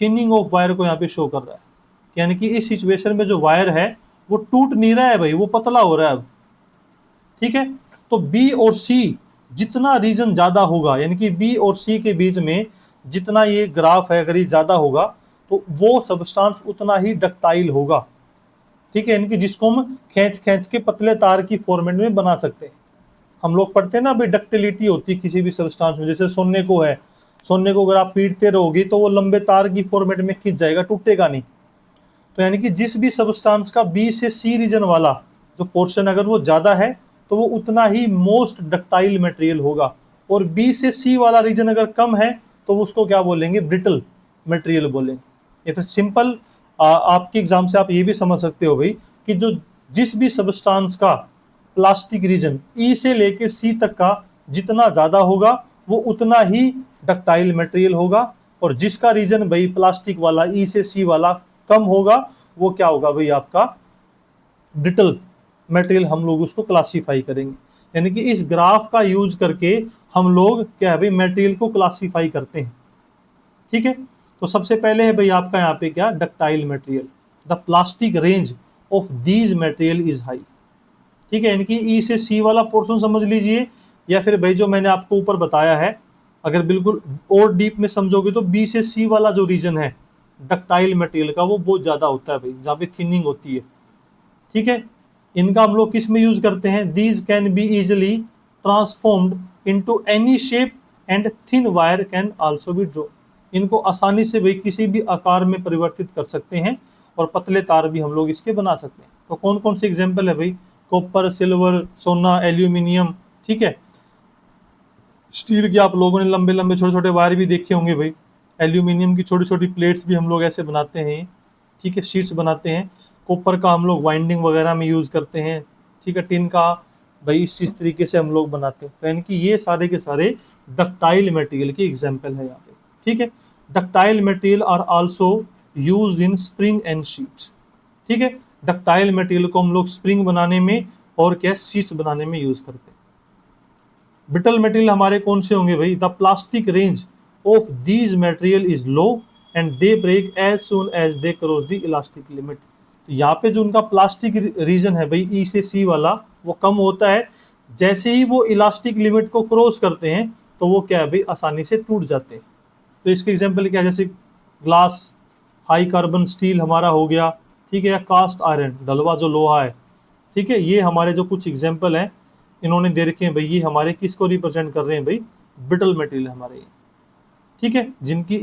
थिनिंग ऑफ वायर को यहाँ पे शो कर रहा है, यानी कि इस सिचुएशन में जो वायर है वो टूट नहीं रहा है भाई, वो पतला हो रहा है अब। ठीक है, तो बी और सी जितना रीजन ज्यादा होगा, यानी कि बी और सी के बीच में जितना ये ग्राफ है अगर ये ज्यादा होगा तो वो सब्सटेंस उतना ही डक्टाइल होगा। ठीक है, यानी कि जिसको हम खींच खींच के पतले तार की फॉर्मेट में बना सकते हैं। हम लोग पढ़ते हैं ना भाई, डक्टिलिटी होती है किसी भी सब्सटेंस में, जैसे सोने को है, सोने को अगर आप पीटते रहोगे तो वो लंबे तार की फॉर्मेट में खींच जाएगा, टूटेगा नहीं। तो यानी कि जिस भी सबस्टांस का बी से सी रीजन वाला जो पोर्शन अगर वो ज़्यादा है तो वो उतना ही मोस्ट डक्टाइल मटेरियल होगा, और बी से सी वाला रीजन अगर कम है तो उसको क्या बोलेंगे, ब्रिटल मटेरियल बोलेंगे। या फिर सिंपल आपके एग्जाम से आप ये भी समझ सकते हो भाई कि जो जिस भी सबस्टांस का प्लास्टिक रीजन ई से लेके सी तक का जितना ज़्यादा होगा वो उतना ही डक्टाइल मटेरियल होगा, और जिसका रीजन भाई प्लास्टिक वाला ई से सी वाला कम होगा वो क्या होगा भाई, आपका ब्रिटल मटेरियल हम लोग उसको क्लासीफाई करेंगे। यानी कि इस ग्राफ का यूज करके हम लोग क्या है भाई, मटेरियल को क्लासीफाई करते हैं। ठीक है, तो सबसे पहले है भाई आपका यहाँ पे क्या, ductile material. The plastic range of these material is high. ठीक है, यानी कि ई से सी वाला पोर्शन समझ लीजिए, या फिर भाई जो मैंने आपको ऊपर बताया है, अगर बिल्कुल और डीप में समझोगे तो बी से सी वाला जो रीजन है डक्टाइल मटेरियल का वो बहुत ज़्यादा होता है भाई, जहाँ पे थिनिंग होती है। ठीक है, इनका हम लोग किस में यूज करते हैं, these can be easily transformed into any shape and thin wire can also be draw. इनको आसानी से भाई किसी भी आकार में परिवर्तित कर सकते हैं, और पतले तार भी हम लोग इसके बना सकते हैं। तो कौन कौन से एग्जाम्पल है भाई, कॉपर, सिल्वर, सोना, एल्यूमिनियम। ठीक है, स्टील की आप लोगों ने लंबे लंबे छोटे छोटे वायर भी देखे होंगे भाई, एल्यूमिनियम की छोटी छोटी प्लेट्स भी हम लोग ऐसे बनाते हैं। ठीक है, शीट्स बनाते हैं। कॉपर का हम लोग वाइंडिंग वगैरह में यूज़ करते हैं। ठीक है, टिन का भाई इस तरीके से हम लोग बनाते हैं। तो यानी कि ये सारे के सारे डक्टाइल मटेरियल के एग्जाम्पल है यहाँ पे। ठीक है, ductile material are also used in spring and sheets. ठीक है, डक्टाइल मटेरियल को हम लोग स्प्रिंग बनाने में और क्या, शीट्स बनाने में यूज करते हैं। ब्रिटल मटेरियल हमारे कौन से होंगे भाई, the plastic range of these material is low and they break as soon as they cross the elastic limit. तो यहाँ पे जो उनका प्लास्टिक रीजन है भाई ई से सी वाला वो कम होता है, जैसे ही वो इलास्टिक लिमिट को क्रॉस करते हैं तो वो क्या है भाई, आसानी से टूट जाते हैं। तो इसके एग्जाम्पल क्या है, जैसे ग्लास, हाई कार्बन स्टील हमारा हो गया। ठीक है, या कास्ट आयरन, डलवा जो लोहा है। ठीक है, ये हमारे जो कुछ एग्जाम्पल हैं इन्होंने दे रखे हैं भाई, ये हमारे किसको रिप्रेजेंट कर रहे हैं भाई, ब्रिटल मटेरियल हमारे ये। ठीक है, जिनकी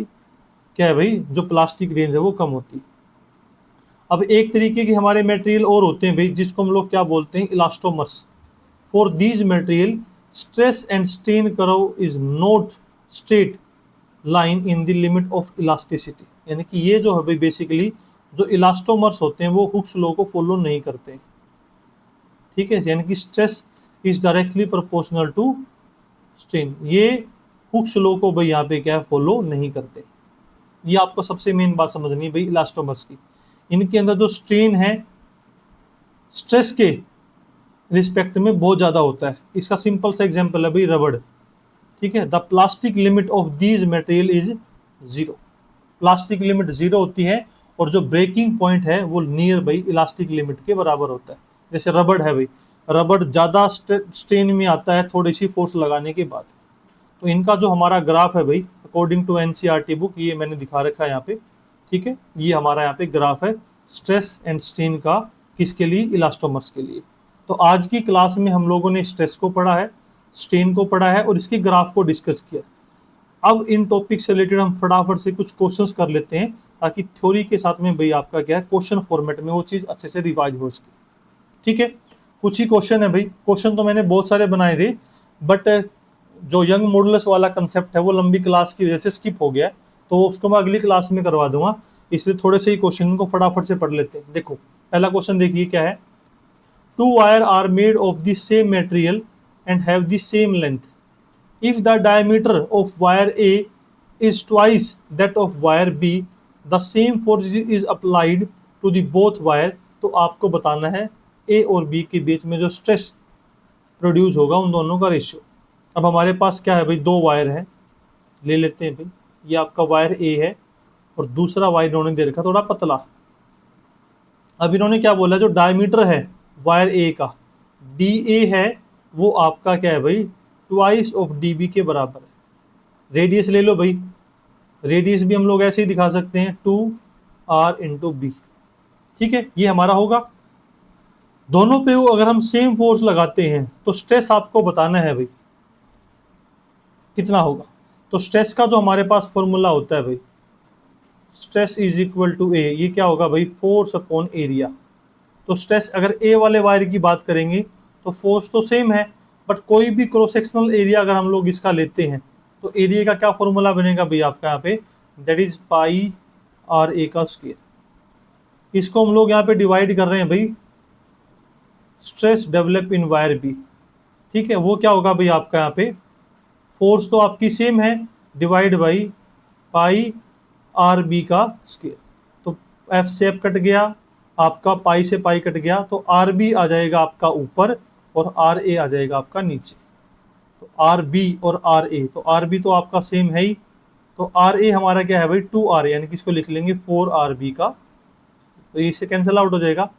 क्या है भाई, जो प्लास्टिक रेंज है वो कम होती है। अब एक तरीके के हमारे मटेरियल और होते हैं भाई, जिसको हम लोग क्या बोलते हैं, elastomers. For these material stress and strain curve is not straight line in the limit of elasticity. यानी कि ये जो है भाई बेसिकली जो इलास्टोमर्स होते हैं वो हुक्स लॉ को फॉलो नहीं करते। ठीक है, यानी कि stress is directly proportional to strain, ये हुक्स लॉ को भाई यहाँ पे क्या है, फॉलो नहीं करते। ये आपको सबसे मेन बात समझनी है भाई इलास्टोमर्स की। इनके अंदर जो स्ट्रेन है स्ट्रेस के रिस्पेक्ट में बहुत ज़्यादा होता है। इसका सिंपल सा एग्जांपल है भाई रबड़। ठीक है, the plastic limit of these material is 0। Plastic limit 0 होती है, और जो ब्रेकिंग पॉइंट है वो नियर भाई इलास्टिक लिमिट के बराबर होता है। जैसे रबड़ है भाई, रबड़ ज़्यादा स्ट्रेन में आता है थोड़ी सी फोर्स लगाने के बाद। तो इनका जो हमारा ग्राफ है भाई अकॉर्डिंग टू एनसीईआरटी बुक, ये मैंने दिखा रखा है यहाँ पे। ठीक है, ये हमारा यहाँ पे ग्राफ है स्ट्रेस एंड स्ट्रेन का, किसके लिए, इलास्टोमर्स के लिए। तो आज की क्लास में हम लोगों ने स्ट्रेस को पढ़ा है, स्ट्रेन को पढ़ा है, और इसके ग्राफ को डिस्कस किया। अब इन टॉपिक से रिलेटेड हम फटाफट से कुछ क्वेश्चंस कर लेते हैं, ताकि थ्योरी के साथ में भाई आपका क्या है, क्वेश्चन फॉर्मेट में वो चीज़ अच्छे से रिवाइज हो सके। ठीक है, कुछ ही क्वेश्चन है भाई, क्वेश्चन तो मैंने बहुत सारे बनाए थे, बट जो यंग मॉडुलस वाला कंसेप्ट है वो लंबी क्लास की वजह से स्किप हो गया, तो उसको मैं अगली क्लास में करवा दूंगा। इसलिए थोड़े से ही क्वेश्चन को फटाफट से पढ़ लेते हैं। देखो पहला क्वेश्चन देखिए क्या है, 2 wire are made of the same material and have the same length. If the diameter of wire A is twice that of wire B, the same force is applied to the both wire. तो आपको बताना है A और B के बीच में जो stress produce होगा उन दोनों का रेशियो। अब हमारे पास क्या है भाई, 2 वायर है, ले लेते हैं भाई। ये आपका वायर A है और दूसरा वायर इन्होंने दे रखा थोड़ा पतला। अब इन्होंने क्या बोला, जो डायमीटर है वायर ए का DA है वो आपका क्या है भाई, ट्वाइस ऑफ DB के बराबर है। रेडियस ले लो भाई, रेडियस भी हम लोग ऐसे ही दिखा सकते हैं 2R × B। ठीक है, ये हमारा होगा। दोनों पे अगर हम सेम फोर्स लगाते हैं तो स्ट्रेस आपको बताना है भाई कितना होगा। तो स्ट्रेस का जो हमारे पास फॉर्मूला होता है भाई, स्ट्रेस इज इक्वल टू ए, ये क्या होगा भाई, फोर्स अपॉन एरिया। तो स्ट्रेस अगर ए वाले वायर की बात करेंगे तो फोर्स तो सेम है, बट कोई भी क्रॉस सेक्शनल एरिया अगर हम लोग इसका लेते हैं तो एरिया का क्या फॉर्मूला बनेगा भाई आपका यहाँ पे, that is pi R A का स्क्वायर। इसको हम लोग यहाँ पे डिवाइड कर रहे हैं भाई stress develop in wire B, ठीक है। वो क्या होगा भाई आपका यहाँ पे, फोर्स तो आपकी सेम है, divide by pi R B का स्क्वायर। तो एफ से एफ कट गया आपका, पाई से पाई कट गया, तो आर बी आ जाएगा आपका ऊपर और आर ए आ जाएगा आपका नीचे। तो आर बी और आर ए, तो आर बी तो आपका सेम है ही, तो आर ए हमारा क्या है भाई 2 आर ए, यानी कि इसको लिख लेंगे 4 आर बी का, तो इससे कैंसिल आउट हो जाएगा।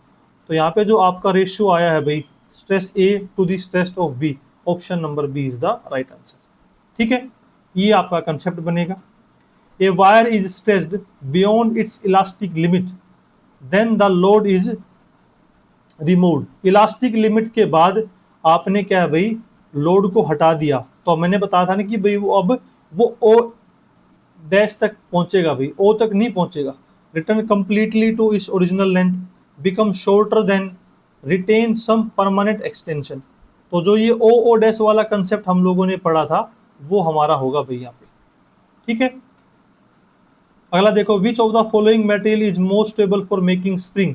तो यहाँ पे जो आपका रेशियो आया है भाई stress A to the stress of B, option number B is the right answer, ठीक है। ये आपका कंसेप्ट बनेगा। A wire is stressed beyond its elastic limit then the load is removed. Elastic limit के बाद आपने क्या है भाई लोड को हटा दिया, तो मैंने बताया था ना कि भाई वो अब वो ओ डैश तक पहुंचेगा भाई, ओ तक नहीं पहुंचेगा। Return completely to its original length, become shorter then, retain some permanent extension. तो जो ये ओ डैश वाला कंसेप्ट हम लोगों ने पढ़ा था वो हमारा होगा भाई यहाँ पे, ठीक है। अगला देखो, which of the following material is most stable for making spring.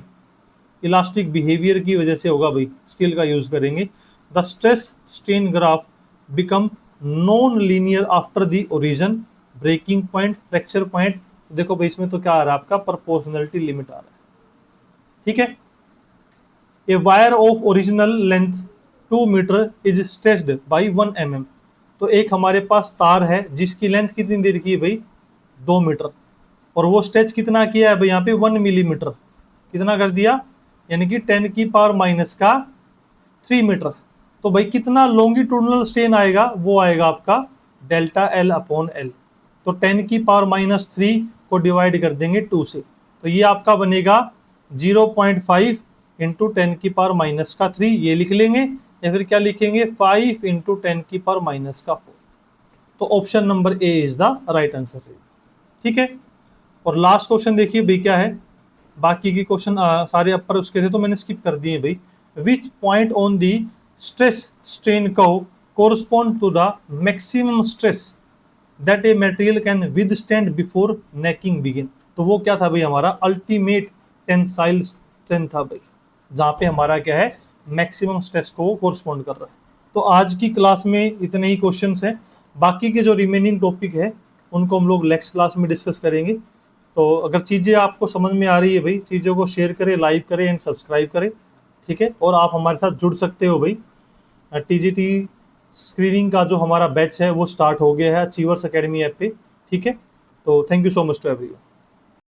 Elastic behaviour की वजह से होगा भाई, स्टील का यूज करेंगे। The stress strain graph become non linear after the origin, breaking point, fracture point. देखो भाई इसमें तो क्या आ रहा है आपका, प्रोपोर्शनलिटी लिमिट आ रहा है, ठीक है। A wire of original length 2 metre is stressed by 1 mm। तो एक हमारे पास तार है जिसकी लेंथ कितनी दे रखी है भाई 2 मीटर, और वो स्ट्रेच कितना किया है भाई यहाँ पे 1 मिलीमीटर, कितना कर दिया, यानी कि 10 की पावर माइनस का 3 मीटर। तो भाई कितना लॉन्गिट्यूडनल स्ट्रेन आएगा, वो आएगा आपका डेल्टा एल अपॉन एल। तो 10 की पावर माइनस 3 को डिवाइड कर देंगे 2 से, तो ये आपका बनेगा 0.5 इंटू 10 की पावर माइनस का 3, ये लिख लेंगे, या फिर क्या लिखेंगे 5 इंटू 10 की पावर माइनस का 4। तो option number A is the right answer, ठीक है। और लास्ट क्वेश्चन देखिए भाई क्या है, बाकी के क्वेश्चन सारे अपर उसके थे तो मैंने स्किप कर दिए भाई। Which point on the stress strain curve correspond to the maximum stress that a material can withstand before necking begin. तो वो क्या था भाई हमारा अल्टीमेट टेंसाइल स्ट्रेंथ था भाई, जहाँ पे हमारा क्या है मैक्सिमम स्ट्रेस को कोरस्पॉन्ड कर रहा है। तो आज की क्लास में इतने ही क्वेश्चंस हैं, बाकी के जो रिमेनिंग टॉपिक है उनको हम लोग नेक्स्ट क्लास में डिस्कस करेंगे। तो अगर चीज़ें आपको समझ में आ रही है भाई, चीज़ों को शेयर करें, लाइक करें एंड सब्सक्राइब करें, ठीक है। और आप हमारे साथ जुड़ सकते हो भाई, टीजीटी स्क्रीनिंग का जो हमारा बैच है वो स्टार्ट हो गया है अचीवर्स एकेडमी ऐप पे, ठीक है। तो thank you so much to everyone.